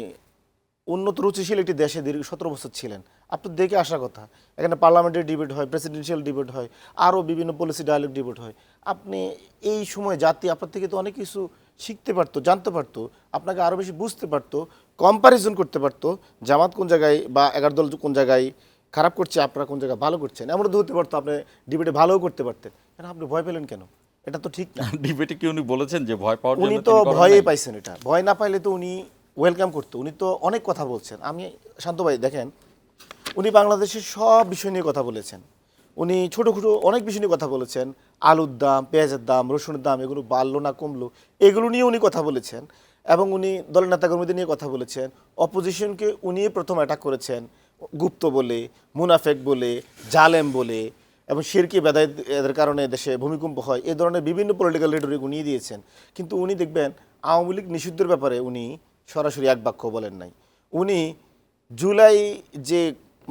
উন্নত রুচিশীল একটি দেশে দীর্ঘ 17 বছর ছিলেন, আপনার দেখে আসার কথা, এখানে পার্লামেন্টের ডিবেট হয়, প্রেসিডেন্সিয়াল ডিবেট হয়, আরও বিভিন্ন পলিসি ডায়ালগ ডিবেট হয়। আপনি এই সময় জাতি আপনার থেকে তো অনেক কিছু শিখতে পারতো, জানতে পারতো, আপনাকে আরও বেশি বুঝতে পারতো, কম্প্যারিজন করতে পারতো, জামাত কোন জায়গায় বা 11 দল কোন জায়গায় খারাপ করছে, আপনারা কোন জায়গায় ভালো করছেন, এমনও তো হতে পারতো আপনি ডিবেটে ভালোও করতে পারতেন। কেন আপনি ভয় পেলেন কেন? এটা তো ঠিক না। ডিবেটে কি উনি বলেছেন যে ভয় পাওয়ার জন্য? উনি তো ভয়ই পাইছেন, এটা ভয় না পাইলে তো উনি ওয়েলকাম করতো। উনি তো অনেক কথা বলছেন। আমি শান্ত ভাই দেখেন, উনি বাংলাদেশের সব বিষয় নিয়ে কথা বলেছেন, উনি ছোটো ছোটো অনেক বিষয় নিয়ে কথা বলেছেন, আলুর দাম, পেঁয়াজের দাম, রসুনের দাম এগুলো বাড়লো না কমলো এগুলো নিয়ে উনি কথা বলেছেন, এবং উনি দলের নেতাকর্মীদের নিয়ে কথা বলেছেন। অপোজিশনকে উনি প্রথম অ্যাটাক করেছেন গুপ্ত বলে, মুনাফেক বলে, জালেম বলে, এবং শিরকি বেদায়েত এদের কারণে দেশে ভূমিকম্প হয়, এ ধরনের বিভিন্ন পলিটিক্যাল রেটরিক উনি দিয়েছেন। কিন্তু উনি দেখবেন আওয়ামী লীগ নিষিদ্ধের ব্যাপারে উনি সরাসরি এক বাক্য বলেন নাই। উনি জুলাই যে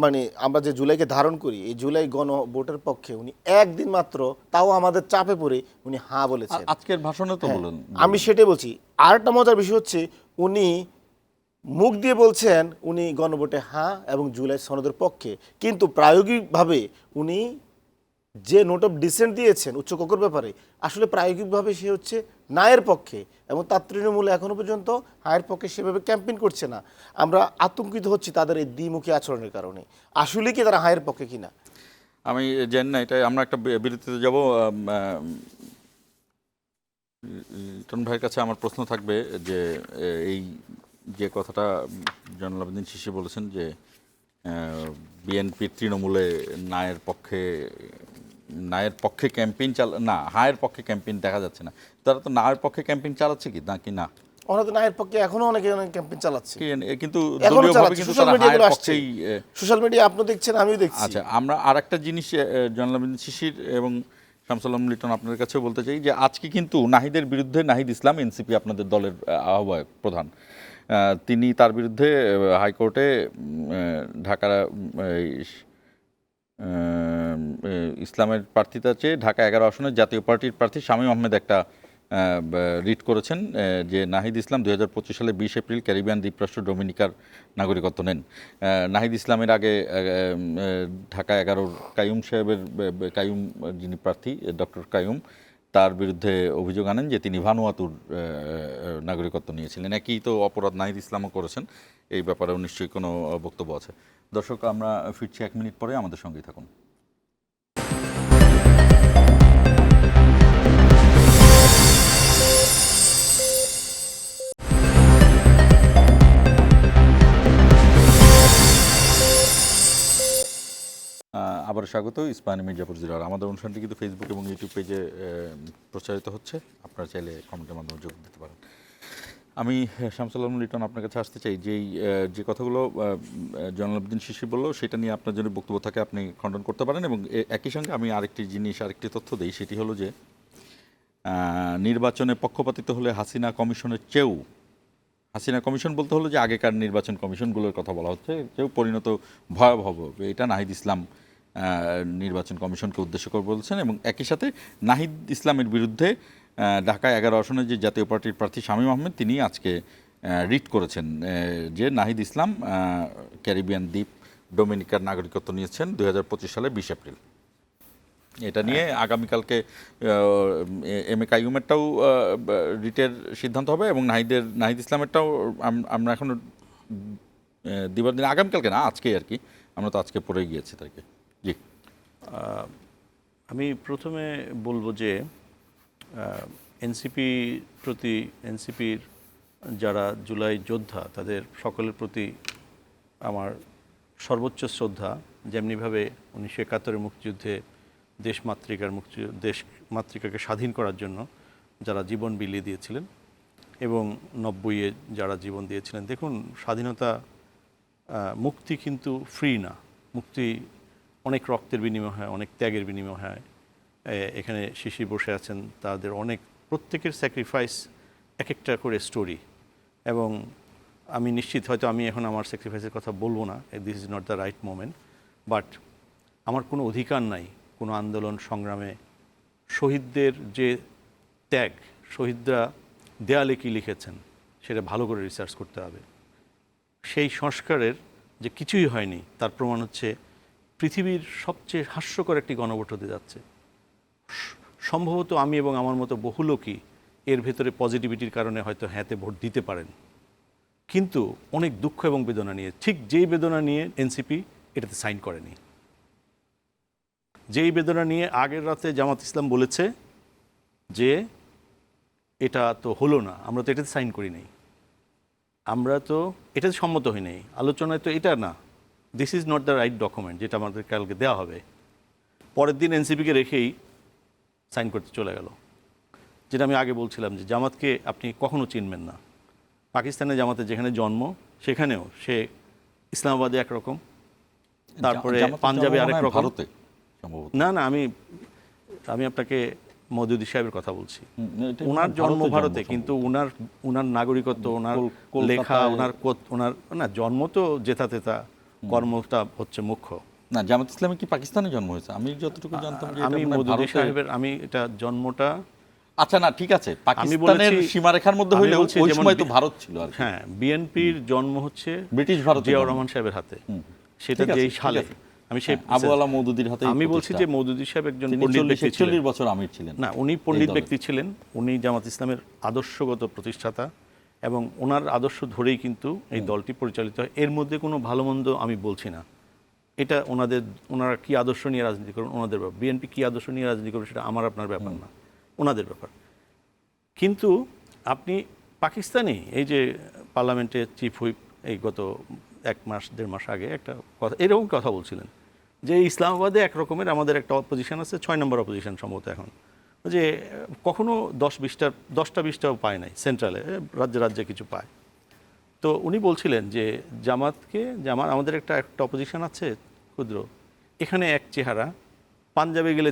মানে আমরা যে জুলাইকে ধারণ করি, এই জুলাই গণ ভোটের পক্ষে উনি একদিন মাত্র, তাও আমাদের চাপে পড়ে উনি হ্যাঁ বলেছেন। আজকের ভাষণে তো বলেন। আমি সেটাই বলছি। আরেকটা মজার বিষয় হচ্ছে উনি মুখ দিয়ে বলছেন উনি গণভোটে হ্যাঁ এবং জুলাই সনদের পক্ষে, কিন্তু প্রায়োগিকভাবে উনি যে নোট অফ ডিসেন্ট দিয়েছেন উচ্চ কক্ষের ব্যাপারে, আসলে প্রায়োগিকভাবে সে হচ্ছে নায়ের পক্ষে, এবং তার তৃণমূল এখনও পর্যন্ত হায়ের পক্ষে সেভাবে ক্যাম্পেইন করছে না। আমরা আতঙ্কিত হচ্ছি তাদের এই দ্বিমুখী আচরণের কারণে। আসলে কি তারা হায়ের পক্ষে কিনা? আমি জানি না, এটা আমরা একটা বিরতিতে যাব। লিটন ভাইয়ের কাছে আমার প্রশ্ন থাকবে যে এই যে কথাটা জয়নুল আবেদিন শিশির বলেছেন যে বিএনপির তৃণমূলে নায়ের পক্ষে ক্যাম্পেইন না, হায়ের পক্ষে ক্যাম্পেইন দেখা যাচ্ছে না। তারা তো নায়ের পক্ষে ক্যাম্পেইন চালাচ্ছে কি নাকি না? ওনারা তো নায়ের পক্ষে এখনো অনেকে অনেক ক্যাম্পেইন চালাচ্ছে, কিন্তু এখনো দলীয়ভাবে চালাচ্ছে। কিন্তু সোশ্যাল তারা হায়ের মিডিয়াগুলো আসছে, পক্ষেই। সোশ্যাল মিডিয়া আপনি দেখছেন, আমিও দেখছি। আচ্ছা, আমরা আরেকটা জিনিস জয়নুল আবেদিন শিশির এবং শামসুল আলম লিটন আপনার কাছেও বলতে চাই যে আজকে কিন্তু নাহিদের বিরুদ্ধে, নাহিদ ইসলাম এনসিপি আপনাদের দলের আহ্বায়ক প্রধান, তিনি তার বিরুদ্ধে হাইকোর্টে ঢাকা ইসলামের প্রার্থিতা চেয়ে ঢাকা 11 আসনের জাতীয় পার্টির প্রার্থী শামীম আহমেদ একটা রিট করেছেন যে নাহিদ ইসলাম 2025 সালে 20 এপ্রিল ক্যারিবিয়ান দ্বীপরাষ্ট্র ডোমিনিকার নাগরিকত্ব নেন। নাহিদ ইসলামের আগে ঢাকা 11 কাইয়ুম যিনি প্রার্থী ডক্টর কাইয়ুম, তার বিরুদ্ধে অভিযোগ আনেন যে তিনি ভানুয়াতুর নাগরিকত্ব নিয়েছিলেন। একই তো অপরাধ নাহিদ ইসলামও করেছেন। এই ব্যাপারে নিশ্চয়ই কোনো বক্তব্য আছে। দর্শক, আমরা ফিরছি 1 মিনিট পরে, আমাদের সঙ্গেই থাকুন। আবার স্বাগত ইস্পাহানি মির্জাপুর জেলার। আমাদের অনুষ্ঠানটি কিন্তু ফেসবুক এবং ইউটিউব পেজে প্রচারিত হচ্ছে, আপনারা চাইলে কমেন্টের মাধ্যমে যোগ দিতে পারেন। আমি শামসুল আলম লিটন আপনার কাছে আসতে চাই যে কথাগুলো জয়নুল আবেদিন শিশির বললো সেটা নিয়ে আপনার যদি বক্তব্য থাকে আপনি খণ্ডন করতে পারেন, এবং একই সঙ্গে আমি আরেকটি তথ্য দিই, সেটি হলো যে নির্বাচনে পক্ষপাতিত্ব হলে হাসিনা কমিশনের চেয়েও, হাসিনা কমিশন বলতে হলো যে আগেকার নির্বাচন কমিশনগুলোর কথা বলা হচ্ছে, কেউ পরিণত ভয়াবহ হবে, এটা নাহিদ ইসলাম নির্বাচন কমিশনকে উদ্দেশ্য করে বলছেন। এবং একই সাথে নাহিদ ইসলামের বিরুদ্ধে ঢাকা 11 আসনের যে জাতীয় পার্টির প্রার্থী শামীম আহমেদ, তিনি আজকে রিট করেছেন যে নাহিদ ইসলাম ক্যারিবিয়ান দ্বীপ ডোমিনিকার নাগরিকত্ব নিয়েছেন 2025 সালে 20 এপ্রিল। এটা নিয়ে আগামীকালকে এম এ কাইয়ুমেরটাও রিটের সিদ্ধান্ত হবে এবং নাহিদ ইসলামেরটাও আমরা এখন দিবার দিন আগামীকালকে না আজকেই আর কি, আমরা তো আজকে পড়ে গিয়েছি তাকে। জি, আমি প্রথমে বলবো যে এনসিপির যারা জুলাই যোদ্ধা তাদের সকলের প্রতি আমার সর্বোচ্চ শ্রদ্ধা। যেমনিভাবে 1971 মুক্তিযুদ্ধে দেশ মাতৃকাকে স্বাধীন করার জন্য যারা জীবন বিলিয়ে দিয়েছিলেন এবং 90-এ যারা জীবন দিয়েছিলেন। দেখুন, স্বাধীনতা মুক্তি কিন্তু ফ্রি না, মুক্তি অনেক রক্তের বিনিময় হয়, অনেক ত্যাগের বিনিময় হয়। এখানে শিশির বসে আছেন, তাদের অনেক প্রত্যেকের স্যাক্রিফাইস এক একটা করে স্টোরি। এবং আমি নিশ্চিত হয়তো আমি এখন আমার স্যাক্রিফাইসের কথা বলবো না, this is not the right moment, but আমার কোনো অধিকার নাই কোনো আন্দোলন সংগ্রামে শহীদদের যে ত্যাগ, শহীদরা দেয়ালে কী লিখেছেন সেটা ভালো করে রিসার্চ করতে হবে। সেই সংস্কারের যে কিছুই হয়নি তার প্রমাণ হচ্ছে পৃথিবীর সবচেয়ে হাস্যকর একটি গণভোট হতে যাচ্ছে। সম্ভবত আমি এবং আমার মতো বহু লোকই এর ভেতরে পজিটিভিটির কারণে হয়তো হ্যাঁতে ভোট দিতে পারেন, কিন্তু অনেক দুঃখ এবং বেদনা নিয়ে, ঠিক যেই বেদনা নিয়ে এনসিপি এটাতে সাইন করেনি, যেই বেদনা নিয়ে আগের রাতে জামাত ইসলাম বলেছে যে এটা তো হলো না, আমরা তো এটাতে সাইন করি নাই, আমরা তো এটাতে সম্মত হই নাই, আলোচনায় তো এটা না, this is not the right document যেটা আমাদের কালকে দেওয়া হবে। পরের দিন এনসিপিকে রেখেই সাইন করতে চলে গেল। যেটা আমি আগে বলছিলাম যে জামাতকে আপনি কখনো চিনবেন না। পাকিস্তানে জামাতের যেখানে জন্ম সেখানেও সে ইসলামাবাদে একরকম, তারপরে পাঞ্জাবে আরেক রকম। ভারতে সম্ভবত না, আমি আপনাকে মওদুদী সাহেবের কথা বলছি। ওনার জন্ম ভারতে, কিন্তু ওনার নাগরিকত্ব, ওনার লেখা, ওনার না জন্ম তো জেতা তেতা, কর্মটা হচ্ছে মুখ্য। না, জামাত ইসলামে কি পাকিস্তানে জন্ম হয়েছে? আমি যতটুকু জানতাম যে আমি মওদুদী সাহেবের আমি এটা জন্মটা, আচ্ছা না ঠিক আছে, পাকিস্তানের সীমারেখার মধ্যে হইলেও ওই সময় তো ভারত ছিল আর কি। হ্যাঁ, বিএনপির জন্ম হচ্ছে ব্রিটিশ ভারত, জিয়াউর রহমান সাহেবের হাতে, সেটা যেই সালে আমি সেই আবু আলা মওদুদীর হাতে। আমি বলছি যে মওদুদী সাহেব একজন পণ্ডিত ব্যক্তি ছিলেন, 40 বছর আমির ছিলেন। না, উনি পণ্ডিত ব্যক্তি ছিলেন, উনি জামাত ইসলামের আদর্শগত প্রতিষ্ঠাতা এবং ওনার আদর্শ ধরেই কিন্তু এই দলটি পরিচালিত হয়। এর মধ্যে কোনো ভালো মন্দ আমি বলছি না, এটা ওনারা কি আদর্শ নিয়ে রাজনীতি করুন ওনাদের ব্যাপার, বিএনপি কি আদর্শ নিয়ে রাজনীতি করুন সেটা আমার আপনার ব্যাপার না, ওনাদের ব্যাপার। কিন্তু আপনি পাকিস্তানি এই যে পার্লামেন্টের চিফ হুইপ এই গত 1-1.5 মাস আগে একটা কথা এরকম কথা বলছিলেন যে ইসলামাবাদে এক রকমের আমাদের একটা অপোজিশন আছে, 6 নম্বর অপোজিশন সম্ভবত এখন, যে কখনো 10-20টাও পায় নাই, সেন্ট্রালে রাজ্যে কিছু পায়। তো উনি বলছিলেন যে আমাদের একটা অপোজিশন আছে ক্ষুদ্র, এখানে এক চেহারা, পাঞ্জাবে গেলে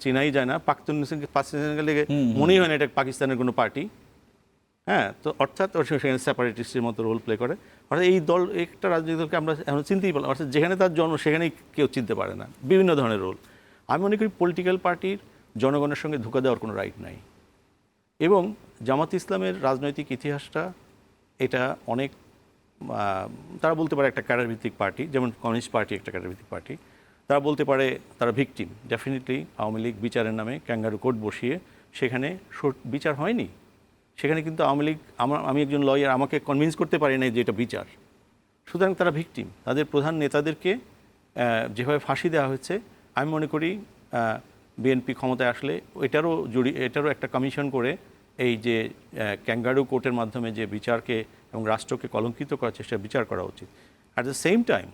চেনাই যায় না, পাকিস্তানে গেলে মনেই হয় না এটা পাকিস্তানের কোনো পার্টি। হ্যাঁ, তো অর্থাৎ সেখানে সেপারেটিস্টের মতো রোল প্লে করে। অর্থাৎ এই দল, একটা রাজনৈতিক দলকে আমরা এখন চিনতেই পারলাম, অর্থাৎ যেখানে তার জন্ম সেখানেই কেউ চিনতে পারে না, বিভিন্ন ধরনের রোল। আমি মনে করি পলিটিক্যাল পার্টির জনগণের সঙ্গে ধোঁকা দেওয়ার কোনো রাইট নাই। এবং জামাত ইসলামের রাজনৈতিক ইতিহাসটা এটা অনেক, তারা বলতে পারে একটা ক্যাডার ভিত্তিক পার্টি, যেমন কমিউনিস্ট পার্টি একটা ক্যাডার ভিত্তিক পার্টি। তারা বলতে পারে তারা ভিকটিম, ডেফিনেটলি আওয়ামী লীগ বিচারের নামে ক্যাঙ্গারু কোর্ট বসিয়ে সেখানে বিচার হয়নি। সেখানে কিন্তু আওয়ামী লীগ, আমি একজন লয়ার, আমাকে কনভিন্স করতে পারি না যে এটা বিচার। সুতরাং তারা ভিকটিম। তাদের প্রধান নেতাদেরকে যেভাবে ফাঁসি দেওয়া হয়েছে, আমি মনে করি বিএনপি ক্ষমতায় আসলে এটারও একটা কমিশন করে এই যে ক্যাঙ্গারু কোর্টের মাধ্যমে যে বিচারকে এবং রাষ্ট্রকে কলঙ্কিত করার চেষ্টা বিচার করা উচিত। অ্যাট দ্য সেম টাইম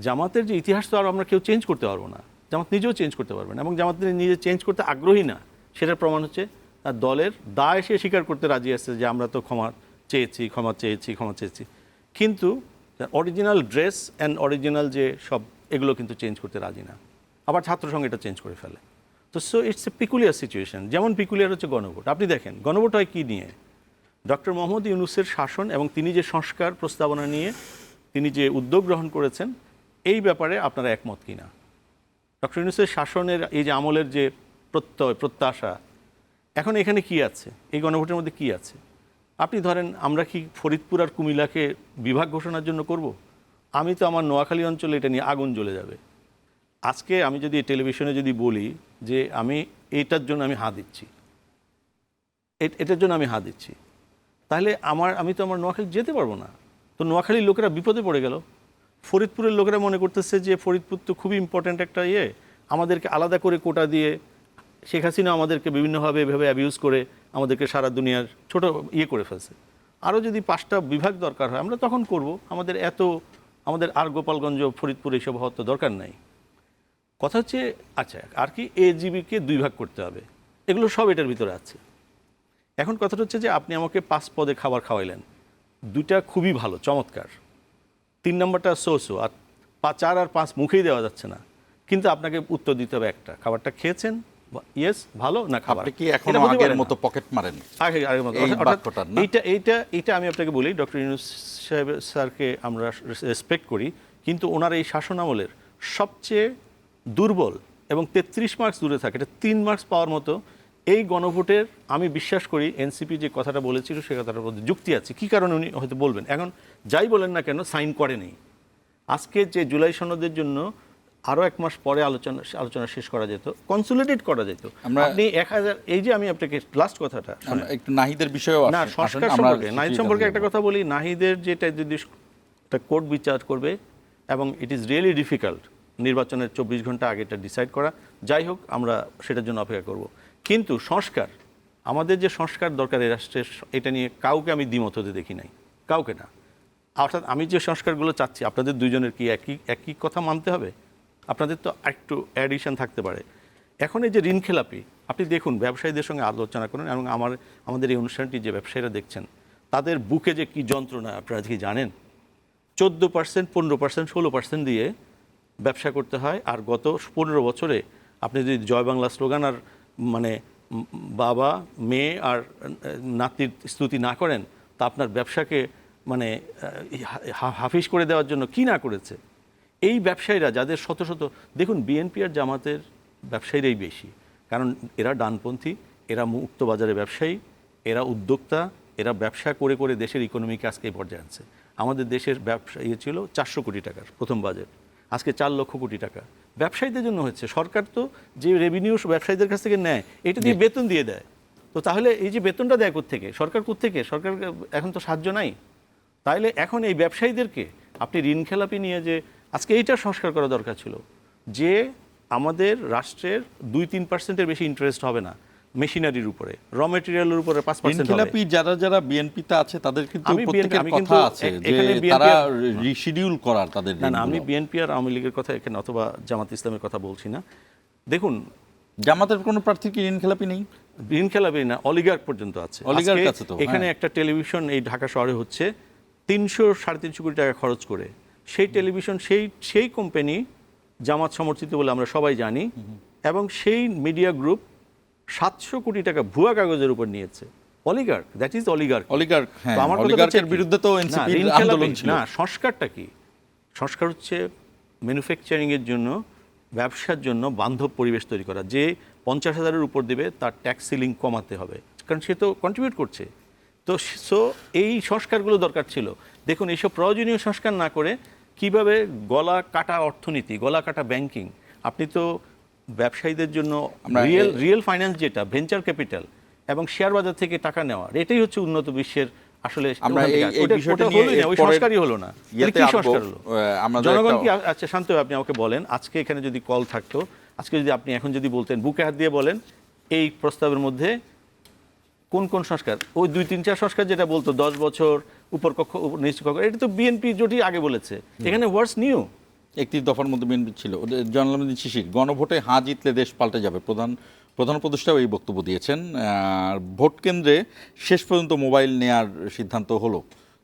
জামাতের যে ইতিহাস তো আর আমরা কেউ চেঞ্জ করতে পারবো না, জামাত নিজেও চেঞ্জ করতে পারবে না, এবং জামাতের নিজে চেঞ্জ করতে আগ্রহী না, সেটার প্রমাণ হচ্ছে তার দলের দায় সে স্বীকার করতে রাজি আছে যে আমরা তো ক্ষমা চেয়েছি, কিন্তু অরিজিনাল ড্রেস অ্যান্ড অরিজিনাল যে সব এগুলো কিন্তু চেঞ্জ করতে রাজি না। আবার ছাত্র সঙ্গে এটা চেঞ্জ করে ফেলে। তো so it's a peculiar situation. যেমন পিকুলিয়ার হচ্ছে গণভোট। আপনি দেখেন গণভোট হয় কী নিয়ে? ডক্টর মোহাম্মদ ইউনূসের শাসন এবং তিনি যে সংস্কার প্রস্তাবনা নিয়ে তিনি যে উদ্যোগ গ্রহণ করেছেন, এই ব্যাপারে আপনারা একমত কিনা? ডক্টর ইউনূসের শাসনের এই যে আমলের যে প্রত্যাশা, এখন এখানে কি আছে? এই গণভোটের মধ্যে কি আছে? আপনি ধরেন, আমরা কি ফরিদপুর আর কুমিল্লাকে বিভাগ ঘোষণার জন্য করব? আমি তো আমার নোয়াখালী অঞ্চলে এটা নিয়ে আগুন জ্বলে যাবে। আজকে আমি যদি টেলিভিশনে যদি বলি যে আমি এইটার জন্য আমি হাত দিচ্ছি, এটার জন্য আমি হাত দিচ্ছি, তাহলে আমি তো আমার নোয়াখালী যেতে পারবো না। তো নোয়াখালীর লোকেরা বিপদে পড়ে গেল। ফরিদপুরের লোকেরা মনে করতেছে যে ফরিদপুর তো খুবই ইম্পর্ট্যান্ট একটা আমাদেরকে আলাদা করে কোটা দিয়ে শেখ হাসিনা আমাদেরকে বিভিন্নভাবে এভাবে অ্যাবিউজ করে আমাদেরকে সারা দুনিয়ার ছোট করে ফেলছে। আরও যদি 5টা বিভাগ দরকার হয় আমরা তখন করব। আমাদের আর গোপালগঞ্জ, ফরিদপুর এইসব হওয়ার তো দরকার নাই। কথা হচ্ছে আচ্ছা আর কি এজিবিকে 2 ভাগ করতে হবে, এগুলো সব এটার ভিতরে আছে। এখন কথাটা হচ্ছে যে আপনি আমাকে 5 পদে খাবার খাওয়াইলেন, 2টা খুবই ভালো চমৎকার, 3 নম্বরটা সো আর 4 আর 5 মুখেই দেওয়া যাচ্ছে না, কিন্তু আপনাকে উত্তর দিতে হবে একটা, খাবারটা খেয়েছেন, ইয়েস ভালো না খাবার। আপনি কি এখনো আগের মতো পকেট মারেন? আগের মতো। এইটা আমি আপনাকে বলি, ডক্টর ইউনূস সাহেব স্যারকে আমরা রেসপেক্ট করি, কিন্তু ওনার এই শাসনামলের সবচেয়ে দুর্বল এবং 33 মার্কস দূরে থাকে, এটা 3 মার্কস পাওয়ার মতো এই গণভোটের আমি বিশ্বাস করি এনসিপি যে কথাটা বলেছিল সে কথাটার মধ্যে যুক্তি আছে। কী কারণে উনি হয়তো বলবেন, এখন যাই বলেন না কেন সাইন করেনি। আজকে যে জুলাই সনদের জন্য আরও 1 মাস পরে আলোচনা শেষ করা যেত, কনসোলিডেট করা যেত। আপনি 1000 এই যে আমি আপনাকে লাস্ট কথাটা একটু নাহিদের বিষয়েও না সংস্কার সম্পর্কে, নাহিদ সম্পর্কে একটা কথা বলি, নাহিদের যেটা যদি একটা কোর্ট বিচার করবে এবং ইট ইজ রিয়েলি ডিফিকাল্ট নির্বাচনের 24 ঘন্টা আগে এটা ডিসাইড করা, যাই হোক আমরা সেটার জন্য অপেক্ষা করব। কিন্তু সংস্কার, আমাদের যে সংস্কার দরকার এই রাষ্ট্রের, এটা নিয়ে কাউকে আমি দ্বিমত হতে দেখি নাই, কাউকে না। অর্থাৎ আমি যে সংস্কারগুলো চাচ্ছি আপনাদের দুইজনের কি একই কথা মানতে হবে? আপনাদের তো একটু অ্যাডিশন থাকতে পারে। এখন এই যে ঋণ খেলাপি, আপনি দেখুন ব্যবসায়ীদের সঙ্গে আলোচনা করুন, এবং আমাদের এই অনুষ্ঠানটি যে ব্যবসায়ীরা দেখছেন তাদের বুকে যে কি যন্ত্রণা আপনারা কি জানেন? 14%, 15%, 16% দিয়ে ব্যবসা করতে হয়। আর গত 15 বছরে আপনি যদি জয় বাংলা স্লোগান আর মানে বাবা মেয়ে আর নাতির স্তুতি না করেন তা আপনার ব্যবসাকে মানে হাফিজ করে দেওয়ার জন্য কি না করেছে এই ব্যবসায়ীরা, যাদের শত শত, দেখুন বিএনপি আর জামাতের ব্যবসায়ীরাই বেশি, কারণ এরা ডানপন্থী, এরা মুক্ত বাজারে ব্যবসায়ী, এরা উদ্যোক্তা, এরা ব্যবসা করে করে দেশের ইকোনমিকে আজকে এই পর্যায়ে আনছে। আমাদের দেশের ব্যবসা ছিল 400 কোটি টাকার প্রথম বাজেট, আজকে 4 লক্ষ কোটি টাকা ব্যবসায়ীদের জন্য হচ্ছে। সরকার তো যে রেভিনিউ ব্যবসায়ীদের কাছ থেকে নেয় এটা দিয়ে বেতন দিয়ে দেয়, তো তাহলে এই যে বেতনটা দেয় কোত্থেকে? সরকার কোত্থেকে? সরকার এখন তো সাহায্য নাই। তাইলে এখন এই ব্যবসায়ীদেরকে আপনি ঋণ খেলাপি নিয়ে যে আজকে এইটা সংস্কার করা দরকার ছিল, যে আমাদের রাষ্ট্রের 2-3%-এর বেশি ইন্টারেস্ট হবে না মেশিনারির উপরে, র মেটেরিয়ালের উপরে 5% খেলাপি যারা বিএনপিতে আছে তাদের কিন্তু আমি প্রত্যেকের আমি কথা কিন্তু আছে যে এখানে তারা রিশিডিউল করার তাদের না আমি ঋণগুলো। বিএনপি আর আওয়ামী লীগের কথা এখানে অথবা জামাত ইসলামের কথা বলছি না। দেখুন জামাতের কোনো প্রার্থীর কি ঋণ খেলাপি নেই? ঋণ খেলাপি না, অলিগার্ক পর্যন্ত আছে। অলিগার্ক আজকে আছে তো, এখানে হ্যাঁ। একটা টেলিভিশন এই ঢাকা শহরে হচ্ছে 300-350 কোটি টাকা খরচ করে, সেই টেলিভিশন সেই কোম্পানি জামাত সমর্থিত বলে আমরা সবাই জানি, এবং সেই মিডিয়া গ্রুপ 700 কোটি টাকা ভুয়া কাগজের উপর নিয়েছে। Oligarch, that is oligarch. Oligarch, হ্যাঁ, তো আমার কথা অলিগার্কের হচ্ছে কি? বিরুদ্ধে তো না, এনসিপির ঋণ খেলাপি আন্দোলন ছিল। না, সংস্কারটা কি? সংস্কার হচ্ছে ম্যানুফ্যাকচারিংয়ের জন্য, ব্যবসার জন্য বান্ধব পরিবেশ তৈরি করা। যে 50,000-এর উপর দেবে তার ট্যাক্স সিলিং কমাতে হবে, কারণ সে তো কন্ট্রিবিউট করছে। তো এই সংস্কারগুলো দরকার ছিল। দেখুন এইসব প্রয়োজনীয় সংস্কার না করে কিভাবে গলা কাটা অর্থনীতি, গলা কাটা ব্যাংকিং, আপনি তো ব্যবসায়ীদের জন্য রিয়েল ফাইন্যান্স যেটা ভেঞ্চার ক্যাপিটাল এবং শেয়ার বাজার থেকে টাকা নেওয়া, এটাই হচ্ছে উন্নত বিশ্বের আসলে। আমরা এই বিষয়টা নিয়ে ওই সংস্কারই হলো না, কি সংস্কার হলো? জনগণ কি? আচ্ছা শান্ত হয়ে আপনি আমাকে বলেন, আজকে এখানে যদি কল থাকতো, আজকে যদি আপনি এখন যদি বলতেন, বুকে হাত দিয়ে বলেন এই প্রস্তাবের মধ্যে কোন কোন সংস্কার, ওই 2-3-4 সংস্কার যেটা বলতো 10 বছর উপর কক্ষ নিচু কক্ষ, এটা তো বিএনপি জোটই আগে বলেছে। এখানে হোয়াটস নিউ? 31 দফার মধ্যে বিএনপি ছিল। জয়নাল শিশির, গণভোটে হাঁ জিতলে দেশ পাল্টে যাবে, প্রধান উপদেষ্টাও এই বক্তব্য দিয়েছেন। ভোট কেন্দ্রে শেষ পর্যন্ত মোবাইল নেয়ার সিদ্ধান্ত হলো।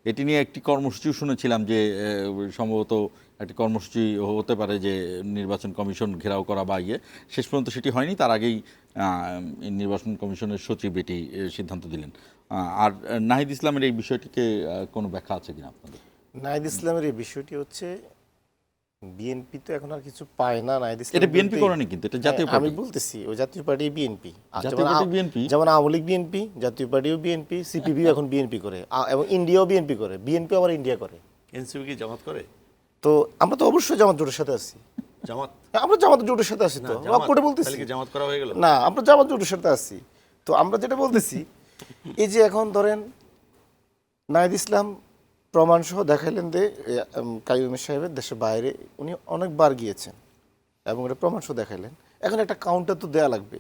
এটি নিয়ে একটি কর্মসূচি শুনেছিলাম যে সম্ভবত একটি কর্মসূচি হতে পারে যে নির্বাচন কমিশন ঘেরাও করা বা শেষ পর্যন্ত সেটি হয়নি। তার আগেই নির্বাচন কমিশনের সচিব এটি সিদ্ধান্ত দিলেন। আর নাহিদ ইসলামের এই বিষয়টিকে কোনো ব্যাখ্যা আছে কিনা আপনাদের? নাহিদ ইসলামের এই বিষয়টি হচ্ছে বিএনপি তো এখন আর কিছু পায় না। নাহিদ ইসলাম এটা বিএনপি করেনি, কিন্তু এটা জাতীয় পার্টি। আমি বলতেছি ওই জাতীয় পার্টি বিএনপি, জাতীয় পার্টি বিএনপি, যেমন আওয়ামী লীগ বিএনপি, জাতীয় পার্টিও বিএনপি, সিপিবিও এখন বিএনপি করে, এবং ইন্ডিয়াও বিএনপি করে, বিএনপি আবার ইন্ডিয়া করে। এনসিপি কি জামাত করে? তো আমরা তো অবশ্যই জামাত জোটের সাথে আছি। জামাত আমরা জামাত জোটের সাথে আছি তো অকপটে তাহলে বলতেছি কি জামাত করা হয়ে গেল? না, আমরা জামাত জোটের সাথে আছি। তো আমরা যেটা বলতেছি এই যে এখন ধরেন নাহিদ ইসলাম প্রমাণ সহ দেখাইলেন যে কাইয়ুম সাহেবের দেশের বাইরে উনি অনেকবার গিয়েছেন এবং এটা প্রমাণ সহ দেখাইলেন। এখন একটা কাউন্টার তো দেয়া লাগবে,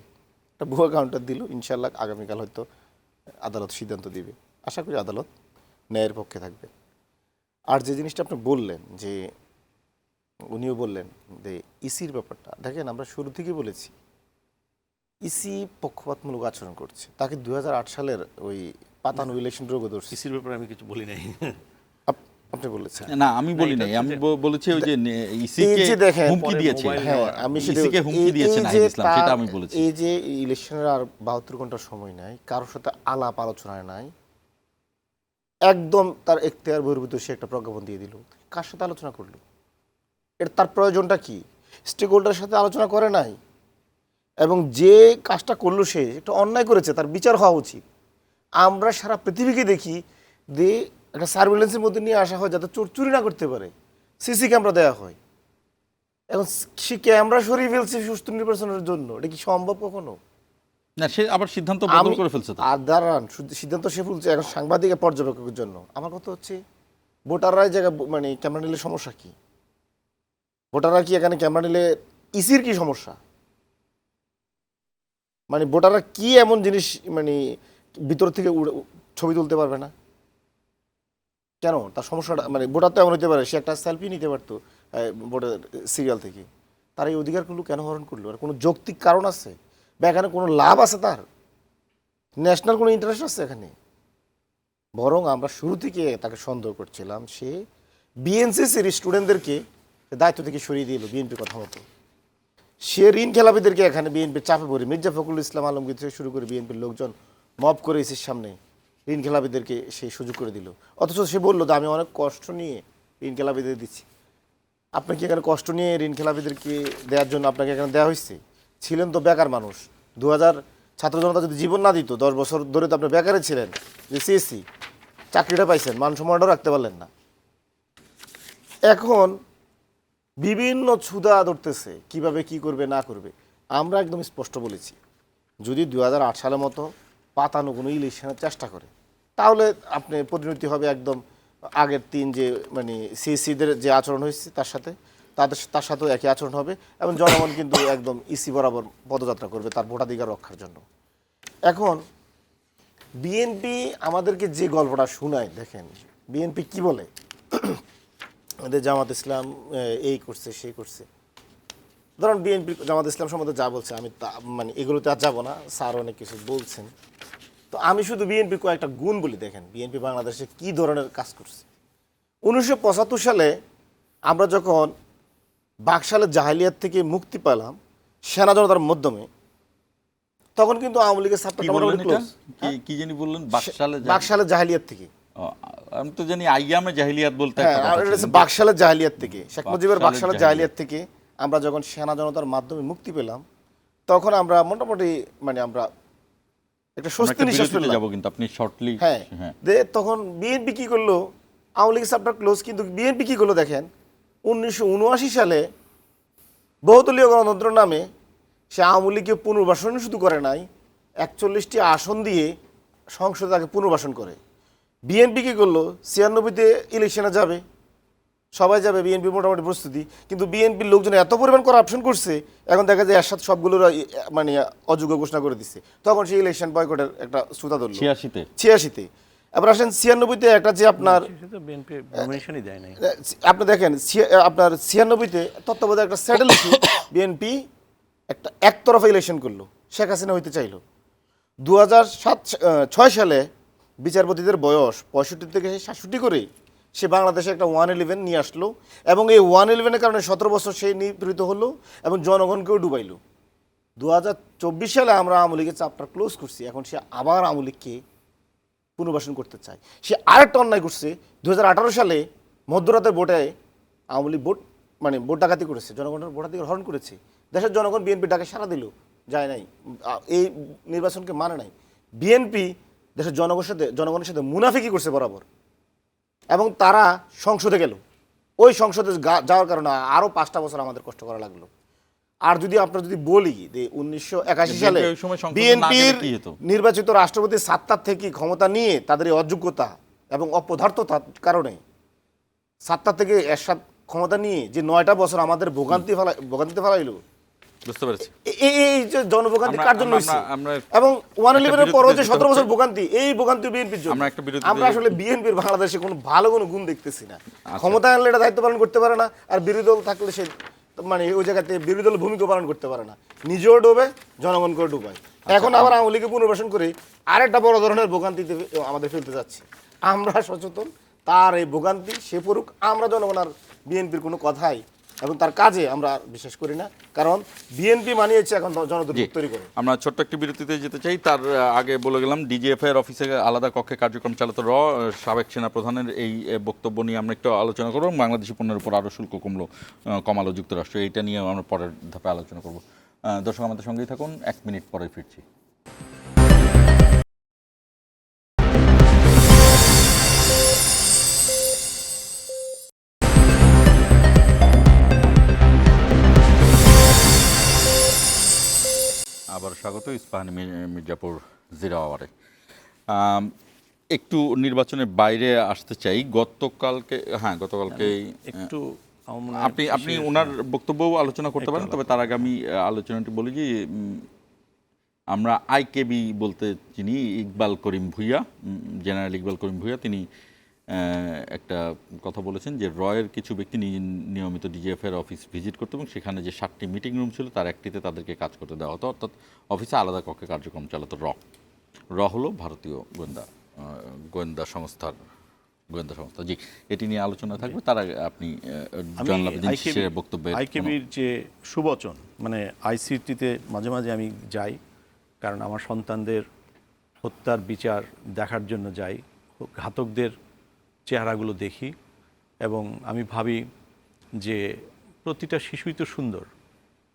একটা ভুয়া কাউন্টার দিল। ইনশাল্লাহ আগামীকাল হয়তো আদালত সিদ্ধান্ত দিবে, আশা করি আদালত ন্যায়ের পক্ষে থাকবে। আর যে জিনিসটা আপনি বললেন যে উনিও বললেন যে ইসির ব্যাপারটা, দেখেন আমরা শুরু থেকেই বলেছি ইসি পক্ষপাতমূলক আচরণ করছে। তাকে 2008 সালের ওই পাতানো ইলেকশন রোগ ধরছে। ইসির ব্যাপারে আমি কিছু বলি নাই। আপনি বলেছেন না আমি বলি নাই, আমি বলেছি ওই যে এই ইসিকে যে দেখেন, হুমকি দিয়েছে, হ্যাঁ আমি সেটা ইসিকে হুমকি দিয়েছে নাহিদ ইসলাম, সেটা আমি বলেছি। এই যে ইলেকশনের আর 72 ঘন্টা সময় নাই, কারোর সাথে আলাপ আলোচনায় নাই, একদম তার এখতিয়ার বহির্ভূত সে একটা প্রজ্ঞাপন দিয়ে দিল। কার সাথে আলোচনা করলো? এর তার প্রয়োজনটা কি? স্টেক হোল্ডারের সাথে আলোচনা করে নাই। এবং যে কাজটা করলো সে একটা অন্যায় করেছে, তার বিচার হওয়া উচিত। আমরা সারা পৃথিবীকে দেখি যে একটা সার্ভিলেন্সের মধ্যে নিয়ে আসা হয় যাতে চোর চুরি না করতে পারে, সিসি ক্যামেরা দেওয়া হয়। এখন সে ক্যামেরা সরিয়ে ফেলছে সুষ্ঠু নির্বাচনের জন্য, এটা কি সম্ভব কখনো? না, সে আবার সিদ্ধান্ত বদল করে ফেলছে তো। আর দাঁড়ান, সিদ্ধান্ত সে ফেলছে এখন সাংবাদিকের পর্যবেক্ষকের জন্য। আমার কথা হচ্ছে ভোটাররা জায়গা মানে ক্যামেরা নিলে সমস্যা কি? ভোটাররা কি এখানে ক্যামেরা নিলে ইসির কি সমস্যা? মানে ভোটাররা কি এমন জিনিস মানে ভিতর থেকে ছবি তুলতে পারবে না কেন? তার সমস্যাটা মানে ভোটার তো এমন হতে পারে সে একটা সেলফি নিতে পারতো ভোটার সিরিয়াল থেকে। তার এই অধিকারগুলো কেন হরণ করলো? আর কোনো যৌক্তিক কারণ আছে বা এখানে কোনো লাভ আছে? তার ন্যাশনাল কোনো ইন্টারেস্ট আছে এখানে? বরং আমরা শুরু থেকে তাকে সন্দেহ করছিলাম সে বিএনসিসির স্টুডেন্টদেরকে দায়িত্ব থেকে সরিয়ে দিল বিএনপির কথা মতো। সে ঋণ খেলাপিদেরকে এখানে বিএনপির চাপে পড়ে মির্জা ফখরুল ইসলাম আলমগীর থেকে শুরু করে বিএনপির লোকজন মব করে এসির সামনে ঋণ খেলাপিদেরকে সে সুযোগ করে দিল। অথচ সে বললো যে আমি অনেক কষ্ট নিয়ে ঋণ খেলাপিদের দিচ্ছি। আপনাকে এখানে কষ্ট নিয়ে ঋণ খেলাপিদেরকে দেওয়ার জন্য আপনাকে এখানে দেওয়া হয়েছে? ছিলেন তো বেকার মানুষ। 2000 ছাত্র জনতা যদি জীবন না দিত, 10 বছর ধরে তো আপনি বেকারে ছিলেন, যে সিএসসি চাকরিটা পাইছেন, মান সম্মানটাও রাখতে পারলেন না। এখন বিভিন্ন ছুদা ধরতেছে কিভাবে কি করবে না করবে। আমরা একদম স্পষ্ট বলেছি যদি 2008 সালের মতো পাতানো কোনো ইলেকশনের চেষ্টা করে তাহলে আপনি পরিণতি হবে একদম আগের তিন যে মানে সিএসসিদের যে আচরণ হয়েছে তার সাথেও একই আচরণ হবে এবং জনগণ কিন্তু একদম ইসি বরাবর পদযাত্রা করবে তার ভোটাধিকার রক্ষার জন্য। এখন বিএনপি আমাদেরকে যে গল্পটা শোনায়, দেখেন বিএনপি কি বলে আমাদের জামাত ইসলাম এই করছে সেই করছে। ধরুন বিএনপি জামাত ইসলাম সম্বন্ধে যা বলছে আমি মানে এগুলোতে আর যাবো না, স্যার অনেক কিছু বলছেন। তো আমি শুধু বিএনপির কয়েকটা গুণ বলি। দেখেন বিএনপি বাংলাদেশে কি ধরনের কাজ করছে। 1975 সালে আমরা যখন বাকশালের জাহেলিয়াত থেকে মুক্তি পেলাম সেনা জনতার মাধ্যমে, তখন কিন্তু আওয়ামী লীগের সাপোর্ট মোটামুটি ক্লোজ। কি জানি বললেন? বাকশালের জাহেলিয়াত থেকে। আমি তো জানি আইয়ামে জাহিলিয়াত বলতে বাকশালের জাহেলিয়াত থেকে, শেখ মুজিবের বাকশালের জাহেলিয়াত থেকে আমরা যখন সেনা জনতার মাধ্যমে মুক্তি পেলাম তখন আমরা মোটামুটি মানে আমরা একটা স্বস্তি নিঃশ্বাস ফেললাম। যাব কিন্তু আপনি শর্টলি। হ্যাঁ, তখন বিএনপি কি করলো? আওয়ামী লীগের সাপোর্ট ক্লোজ, কিন্তু বিএনপি কি করলো দেখেন 1979 সালে বহুদলীয় গণতন্ত্র নামে সে আওয়ামী লীগকে পুনর্বাসন শুধু করে নাই, 41টি আসন দিয়ে সংসদে তাকে পুনর্বাসন করে। বিএনপি কী করলো? 96-তে ইলেকশনে যাবে, সবাই যাবে, বিএনপি মোটামুটি প্রস্তুতি। কিন্তু বিএনপির লোকজন এত পরিমাণ করাপশন করছে এখন দেখা যায় এর সাথে সবগুলোর মানে অযোগ্য ঘোষণা করে দিচ্ছে। তখন সেই ইলেকশন বয়কটের একটা সুতা ধরল 86-তে। এবার আসেন 96-তে একটা যে আপনার আপনি দেখেন আপনার 96-তে তত্ত্বাবধায়ক একটা স্যাটেল ইস্যু বিএনপি একটা একতরফা ইলেকশন করলো, শেখ হাসিনা হইতে চাইলো। 2006 সালে বিচারপতিদের বয়স 65 থেকে 67 করে সে বাংলাদেশে একটা 111 নিয়ে আসলো এবং এই 111-এর কারণে 17 বছর সে নিপীড়িত হলো এবং জনগণকেও ডুবাইলো। 2024 সালে আমরা আওয়ামী লীগের চাপটা ক্লোজ করছি, এখন সে আবার আওয়ামী লীগকে পুনর্বাসন করতে চায়। সে আরেকটা অন্যায় করছে। 2018 সালে মধ্যরাতের ভোটে আওয়ামী লীগ ভোট ডাকাতি করেছে, জনগণের ভোটাধিকার হরণ করেছে। দেশের জনগণ বিএনপি ডাকে সাড়া দিল, যায় নাই, এই নির্বাচনকে মানে নাই। বিএনপি দেশের জনগণের সাথে মুনাফিকি করছে বরাবর এবং তারা সংসদে গেল। ওই সংসদে যাওয়ার কারণে আরও 5টা বছর আমাদের কষ্ট করা লাগলো। আর যদি আপনারা যদি বলি যে 1981 সালে ওই সময় সংসদে না বিএনপির গেলে কি হতো? নির্বাচিত রাষ্ট্রপতি 7টার থেকে ক্ষমতা নিয়ে তাদের এই অযোগ্যতা এবং অপদার্থতার কারণে 7টার থেকে এরশাদ ক্ষমতা নিয়ে যে 9টা বছর আমাদের ভোগান্তিতে ফেলাইলো, বুঝতে পেরেছি। এই যে জনভোগান্তি কার জন্য হয়েছে, আমরা- এবং 111-এর পরও যে বিরতিতে 17 বছর যেতে ভোগান্তি, এই ভোগান্তি বিএনপির জন্য। আমরা একটা বিরতিতে আমরা আসলে বিএনপির বাংলাদেশে কোনো ভালো কোনো গুণ দেখতেছি না। ক্ষমতা আনলে এটা দায়িত্ব পালন করতে পারে না, আর বিরোধী দল থাকলে সে মানে ওই জায়গাতে বিরোধী দল ভূমিকা পালন করতে পারে না, নিজেও ডোবে জনগণকে ডুবায়। এখন আবার আওয়ামী লীগে পুনর্বাসন করে আরেকটা বড় ধরনের ভোগান্তিতে আমাদের ফেলতে যাচ্ছে। আমরা সচেতন, তার এই ভোগান্তি সে পড়ুক, আমরা জনগণ আর বিএনপির কোনো কথাই এবং তার কাজে আমরা বিশ্বাস করি না, কারণ বিএনপি মানিয়েছে এখন জনদুর্ভোগ তৈরি করে। আমরা ছোট্ট একটি বিরতিতে যেতে চাই, তার আগে বলে গেলাম ডিজিএফআই এর অফিসে আলাদা কক্ষে কার্যক্রম চালাতো সাবেক সেনা প্রধানের এই বক্তব্য নিয়ে আমরা একটু আলোচনা করব। বাংলাদেশি পণ্যের উপর আরও শুল্ক কমালো যুক্তরাষ্ট্র, এইটা নিয়ে আমরা পরের ধাপে আলোচনা করব। দর্শক আমাদের সঙ্গেই থাকুন, 1 মিনিট পরে ফিরছি। আবার স্বাগত ইস্পাহানি মির্জাপুর জিরো আওয়ারে। একটু নির্বাচনের বাইরে আসতে চাই। গতকালকে একটু আমার মনে হয় আপনি ওনার বক্তব্য আলোচনা করতে পারেন, তবে তার আগে আমি আলোচনাটি বলি যে আমরা আইকেবি বলতে চিনি ইকবাল করিম ভূঁইয়া, জেনারেল ইকবাল করিম ভূঁইয়া, তিনি একটা কথা বলেছেন যে রয়ের কিছু ব্যক্তি নিয়মিত ডিজিএফের অফিস ভিজিট করতো এবং সেখানে যে 7টি মিটিং রুম ছিল তার একটিতে তাদেরকে কাজ করতে দেওয়া হতো, অর্থাৎ অফিসে আলাদা কক্ষে কার্যক্রম চালাতো র হলো ভারতীয় গোয়েন্দা সংস্থা। জি, এটি নিয়ে আলোচনা থাকবে। তার আগে আপনি বক্তব্যে আইকেবির যে সুবচন, মানে আইসিটিতে মাঝে মাঝে আমি যাই, কারণ আমার সন্তানদের হত্যার বিচার দেখার জন্য যাই, ঘাতকদের চেহারাগুলো দেখি এবং আমি ভাবি যে প্রতিটা শিশুই তো সুন্দর,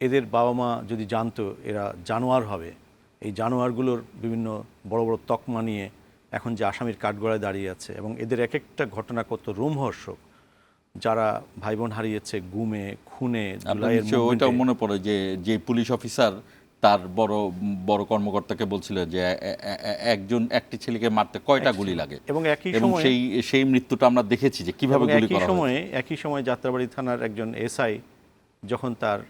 এদের বাবা মা যদি জানতো এরা জানোয়ার হবে, এই জানোয়ারগুলোর বিভিন্ন বড় বড় তকমা নিয়ে এখন যে আসামির কাঠগড়ায় দাঁড়িয়ে আছে, এবং এদের এক একটা ঘটনা কত রোমহর্ষক, যারা ভাই বোন হারিয়েছে গুমে, খুনে, ওইটাও মনে পড়ে যে পুলিশ অফিসার তার বড় বড় কর্মকর্তাকে বলছিল যে একটি ছেলেকে মারতে কয়টা গুলি লাগে, এবং একই সময় সেই মৃত্যুটা আমরা দেখেছি যে কিভাবে গুলি করা হয়। একই সময় যাত্রাবাড়ি থানার একজন এসআই যখন তার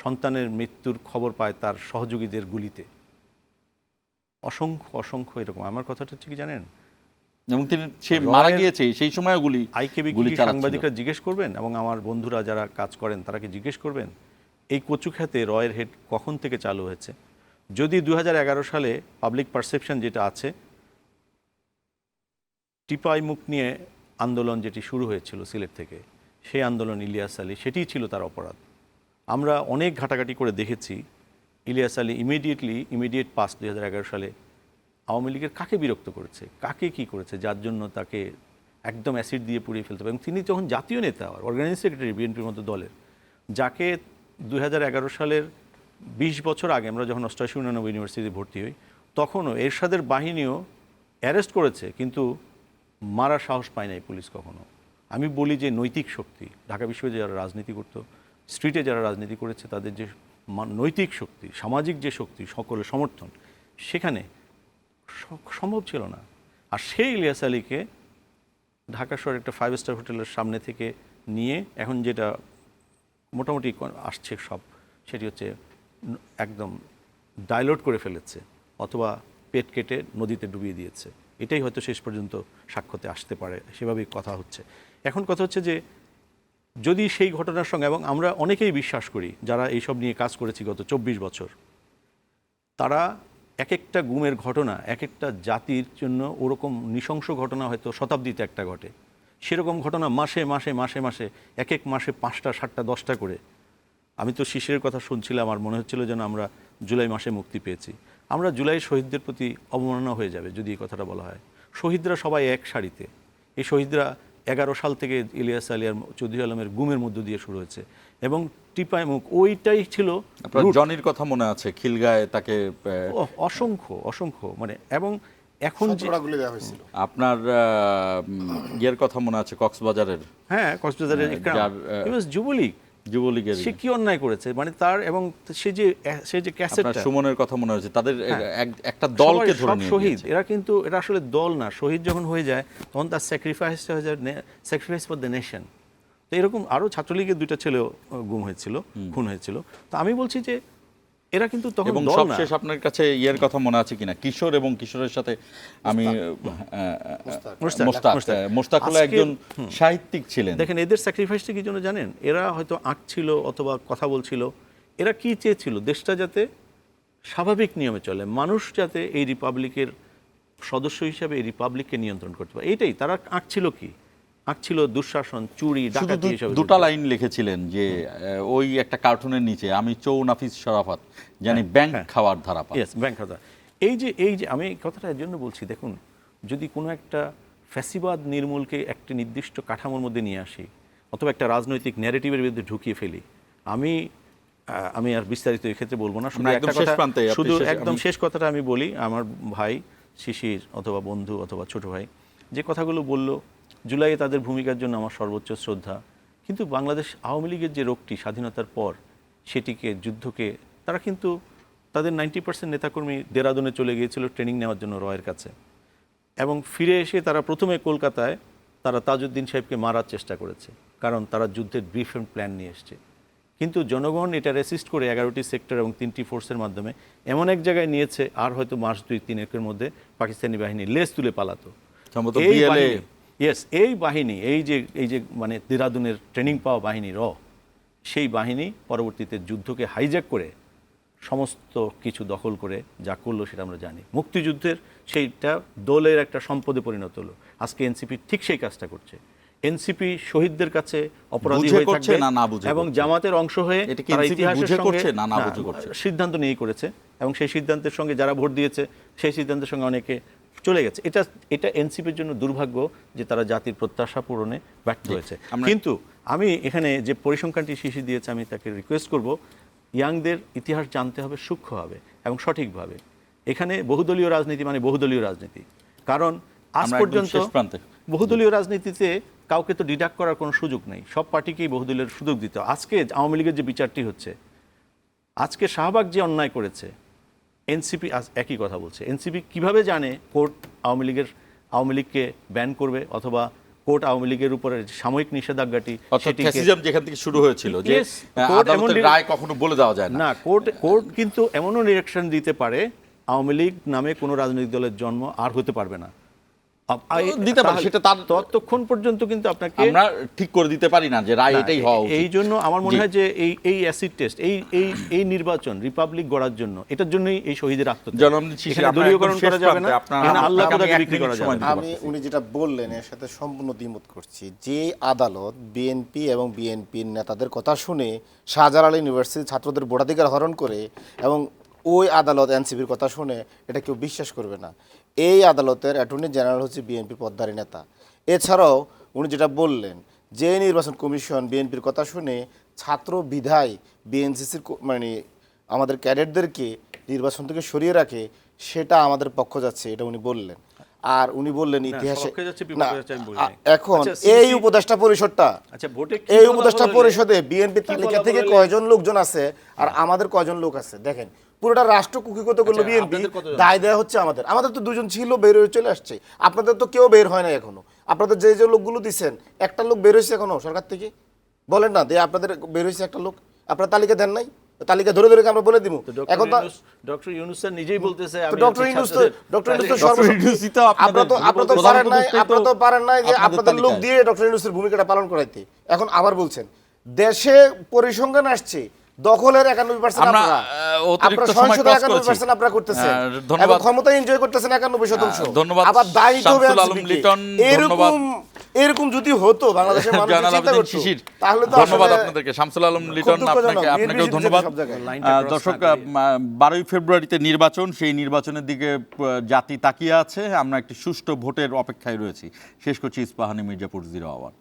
সন্তানের মৃত্যুর খবর পায় তার সহযোগীদের গুলিতে, অসংখ্য এরকম। আমার কথাটা ঠিক জানেন, এবং সে মারা গিয়েছে সেই সময় আইকেবি সাংবাদিকরা জিজ্ঞেস করবেন, এবং আমার বন্ধুরা যারা কাজ করেন তারা কি জিজ্ঞেস করবেন এই কচুক্ষেতে রয়ের হেড কখন থেকে চালু হয়েছে। যদি 2011 সালে পাবলিক পারসেপশন যেটা আছে, টিপাই মুখ নিয়ে আন্দোলন যেটি শুরু হয়েছিল সিলেট থেকে, সেই আন্দোলন ইলিয়াস আলী, সেটিই ছিল তার অপরাধ। আমরা অনেক ঘাটাঘাটি করে দেখেছি ইলিয়াস আলী ইমিডিয়েট পাস 2011 সালে আওয়ামী লীগের কাকে বিরক্ত করেছে, কাকে কি করেছে, যার জন্য তাকে একদম অ্যাসিড দিয়ে পুড়িয়ে ফেলতে হবে। এবং তিনি যখন জাতীয় নেতা, অর্গানাইজিং সেক্রেটারি বিএনপির মতো দলের, যাকে 2011 সালের 20 বছর আগে আমরা যখন 88-89 ইউনিভার্সিটিতে ভর্তি হই, তখনও এরশাদের বাহিনীও অ্যারেস্ট করেছে, কিন্তু মারার সাহস পায় নাই পুলিশ কখনো। আমি বলি যে নৈতিক শক্তি, ঢাকা বিশ্ববিদ্যালয়ে যারা রাজনীতি করতো, স্ট্রিটে যারা রাজনীতি করেছে, তাদের যে নৈতিক শক্তি, সামাজিক যে শক্তি, সকলের সমর্থন, সেখানে সম্ভব ছিল না। আর সেই ইলিয়াস আলীকে ঢাকা শহরের একটা 5 স্টার হোটেলের সামনে থেকে নিয়ে এখন যেটা মোটামুটি আসছে সব, সেটি হচ্ছে একদম ডাইলট করে ফেলেছে, অথবা পেট কেটে নদীতে ডুবিয়ে দিয়েছে। এটাই হয়তো শেষ পর্যন্ত সাক্ষ্যতে আসতে পারে, সেভাবেই কথা হচ্ছে। এখন কথা হচ্ছে যে যদি সেই ঘটনার সঙ্গে, এবং আমরা অনেকেই বিশ্বাস করি যারা এইসব নিয়ে কাজ করেছি গত 24 বছর, তারা এক একটা গুমের ঘটনা এক একটা জাতির জন্য, ওরকম নৃশংস ঘটনা হয়তো শতাব্দীতে একটা ঘটে, সেরকম ঘটনা মাসে মাসে এক এক মাসে 5টা 7টা 10টা করে। আমি তো শিশিরের কথা শুনছিলাম, আর মনে হচ্ছিল যেন আমরা জুলাই মাসে মুক্তি পেয়েছি। আমরা জুলাই শহীদদের প্রতি অবমাননা হয়ে যাবে যদি এই কথাটা বলা হয়। শহীদরা সবাই এক সারিতে, এই শহীদরা 11 সাল থেকে ইলিয়াস আলী আর চৌধুরী আলমের গুমের মধ্য দিয়ে শুরু হয়েছে, এবং টিপাই মুখ ওইটাই ছিল। জনির কথা মনে আছে, খিলগায় তাকে অসংখ্য মানে, এবং এখন যে সতেরোটা গুলি দেওয়া হয়েছিল। আপনার ইয়ের কথা মনে আছে কক্সবাজারের হ্যাঁ কক্সবাজারের যুবলীগ যুবলীগের সে কি অন্যায় করেছে, মানে তার এবং সে যে ক্যাসেটটা, আপনার সুমনের কথা মনে হচ্ছে, তাদের একটা দলকে ধরে নিয়ে শহীদ গিয়েছে। এরা কিন্তু এটা আসলে দল না, শহীদ যখন হয়ে যায় তখন তার স্যাক্রিফাইসটা হয়ে যায় স্যাক্রিফাইস ফর দ্য নেশন। তো এরকম আরও ছাত্রলীগের 2টা ছেলেও গুম হয়েছিল, খুন হয়েছিল। তো আমি বলছি যে এরা কিন্তু তখন এবং দল না। সবশেষ আপনার কাছে ইয়ের কথা মনে আছে কিনা, কিশোর এবং কিশোরের সাথে আমি মোস্তাক হলো একজন সাহিত্যিক ছিলেন। দেখেন এদের স্যাক্রিফাইসটা কি জন্য জানেন? এরা হয়তো আঁকছিল অথবা কথা বলছিল, এরা কি চেয়েছিল, দেশটা যাতে স্বাভাবিক নিয়মে চলে, মানুষ যাতে এই রিপাবলিকের সদস্য হিসাবে এই রিপাবলিককে নিয়ন্ত্রণ করতে পারে, এইটাই তারা আঁকছিল। কি আঁকছিল? দুঃশাসন, চুরি, ডাকাতি, এসব। দুটা লাইন লিখেছিলেন যে ওই একটা কার্টুনের নিচে, আমি চৌনাফিস শরাফত জানি ব্যাংক খাওয়ার ধারা পা। ইয়েস, ব্যাংক খাতা। এই যে আমি কথাটা এর জন্য বলছি, দেখুন যদি কোনো একটা ফ্যাসিবাদ নির্মূলকে একটি নির্দিষ্ট কাঠামোর মধ্যে নিয়ে আসি অথবা একটা রাজনৈতিক ন্যারেটিভের বিরুদ্ধে ঢুকিয়ে ফেলি, আমি আর বিস্তারিত এই ক্ষেত্রে বলবো না, শুধু একটা কথা, শুধু একদম শেষ কথাটা আমি বলি। আমার ভাই শিশির অথবা বন্ধু অথবা ছোট ভাই যে কথাগুলো বলল, জুলাইয়ে তাদের ভূমিকার জন্য আমার সর্বোচ্চ শ্রদ্ধা। কিন্তু বাংলাদেশ আওয়ামী লীগের যে রোগটি স্বাধীনতার পর, সেটিকে, যুদ্ধকে, তারা কিন্তু তাদের 90% নেতাকর্মী দেরাদুনে চলে গিয়েছিল ট্রেনিং নেওয়ার জন্য রয়ের কাছে, এবং ফিরে এসে তারা প্রথমে কলকাতায় তারা তাজউদ্দিন সাহেবকে মারার চেষ্টা করেছে, কারণ তারা যুদ্ধের ব্রিফ এন্ড প্ল্যান নিয়ে এসছে। কিন্তু জনগণ এটা রেসিস্ট করে 11টি সেক্টর এবং 3টি ফোর্সের মাধ্যমে এমন এক জায়গায় নিয়েছে, আর হয়তো মাস 2-3 মধ্যে পাকিস্তানি বাহিনী লেজ তুলে পালাতো। এই বাহিনী এই যে মানে দেরাদুনের ট্রেনিং পাওয়া বাহিনী সেই বাহিনী পরবর্তীতে যুদ্ধকে হাইজ্যাক করে সমস্ত কিছু দখল করে যা করলো সেটা আমরা জানি। মুক্তিযুদ্ধের সেইটা দলের একটা সম্পদে পরিণত হলো। আজকে এনসিপি ঠিক সেই কাজটা করছে। এনসিপি শহীদদের কাছে অপরাধী হয়ে থাকবে এবং জামাতের অংশ হয়ে তারা ইতিহাসের সঙ্গে সিদ্ধান্ত নিয়েই করেছে, এবং সেই সিদ্ধান্তের সঙ্গে যারা ভোট দিয়েছে সেই সিদ্ধান্তের সঙ্গে অনেকে চলে গেছে। এটা এনসিপির জন্য দুর্ভাগ্য যে তারা জাতির প্রত্যাশা পূরণে ব্যর্থ হয়েছে। কিন্তু আমি এখানে যে পরিসংখ্যানটি শিশি দিয়েছে, আমি তাকে রিকোয়েস্ট করব, ইয়াংদের ইতিহাস জানতে হবে সূক্ষ্মভাবে এবং সঠিকভাবে। এখানে বহুদলীয় রাজনীতি মানে বহুদলীয় রাজনীতি, কারণ আজ পর্যন্ত বহুদলীয় রাজনীতিতে কাউকে তো ডিডাক্ট করার কোনো সুযোগ নেই, সব পার্টিকেই বহুদলীয় সুযোগ দিতে। আজকে আওয়ামী লীগের যে বিচারটি হচ্ছে, আজকে শাহবাগ যে অন্যায় করেছে, এনসিপি একই কথা বলছে। এনসিপি কিভাবে জানে কোর্ট আওয়ামী লীগকে ব্যান করবে, অথবা কোর্ট আওয়ামী লীগের উপরে সাময়িক নিষেধাজ্ঞাটি যেখান থেকে শুরু হয়েছিল যে আদালতের রায় কখনো বলে দেওয়া যায় না। কোর্ট কিন্তু এমনও ডিরেকশন দিতে পারে আওয়ামী লীগ নামে কোনো রাজনৈতিক দলের জন্ম আর হতে পারবে না, দিতে পারে, সেটা তার ততক্ষণ পর্যন্ত কিন্তু আপনাকে আমরা ঠিক করে দিতে পারি না যে রায় এটাই হওয়া উচিত। এই জন্য আমার মনে হয় যে এই অ্যাসিড টেস্ট, এই নির্বাচন রিপাবলিক গড়ার জন্য, এটার জন্যই এই শহীদের আত্মত্যাগ। দলীয়করণ করা যাবে না, আল্লাহ খোদাকে বিক্রি করা যাবে না। আমি উনি যেটা বললেন এর সাথে সম্পূর্ণ দ্বিমত করছি। যে আদালত বিএনপি এবং বিএনপির নেতাদের কথা শুনে শাহজালাল ইউনিভার্সিটির ছাত্রদের ভোটাধিকার হরণ করে, এবং ওই আদালত এনসিপির কথা শুনে, এটা কেউ বিশ্বাস করবে না। এই আদালতের অ্যাটর্নি জেনারেল হচ্ছে বিএনপি পদধারী নেতা। এছাড়াও উনি যেটা বললেন যে নির্বাচন কমিশন বিএনপির কথা শুনে ছাত্র বিধায় বিএনসিসির মানে আমাদের ক্যাডেটদেরকে নির্বাচন থেকে সরিয়ে রাখে, সেটা আমাদের পক্ষ যাচ্ছে, এটা উনি বললেন। আর উনি বললেন ইতিহাসে এখন এই উপদেষ্টা পরিষদটা, এই উপদেষ্টা পরিষদে বিএনপি তালিকা থেকে কয়জন লোকজন আছে আর আমাদের কয়জন লোক আছে, দেখেন পুরোটা রাষ্ট্র কুক্ষিগত করলো বিএনপি, দায় দেওয়া হচ্ছে আমাদের তো দুজন ছিল, বের হয়ে চলে আসছে। আপনাদের তো কেউ বের হয় না এখনো। আপনাদের যে লোকগুলো দিচ্ছেন, একটা লোক বের হয়েছে এখনো সরকার থেকে, বলেন না যে আপনাদের বের হয়েছে একটা লোক, আপনারা তালিকা দেন নাই? তালিকা ধরে ধরে আমরা বলে দিব। এখন তো ডক্টর ইউনূস স্যার নিজেই বলতেছে, ডক্টর ইউনূস তো আপনারা তো পারেন নাই যে আপনাদের লোক দিয়ে ডক্টর ইউনূসের ভূমিকাটা পালন করাইতে। এখন আবার বলছেন দেশে পরিসংখ্যান আসছে, দখলের 91% আপনারা, সহিংসতা 91% আপনারা করতেছেন, এবং ক্ষমতা এনজয় করতেছেন 91%। আবার দায়িত্ব হবে এরকম যদি হতো বাংলাদেশের মানুষ চিন্তা করত, তাহলে তো ধন্যবাদ আপনাদেরকে। শামসুল আলম লিটন, আপনাকেও ধন্যবাদ। দর্শক, 12ই ফেব্রুয়ারিতে নির্বাচন, সেই নির্বাচনের দিকে জাতি তাকিয়ে আছে। আমরা একটি সুষ্ঠু ভোটের অপেক্ষায় রয়েছি। শেষ করছি ইস্পাহানি মির্জাপুর 0 আওয়ার।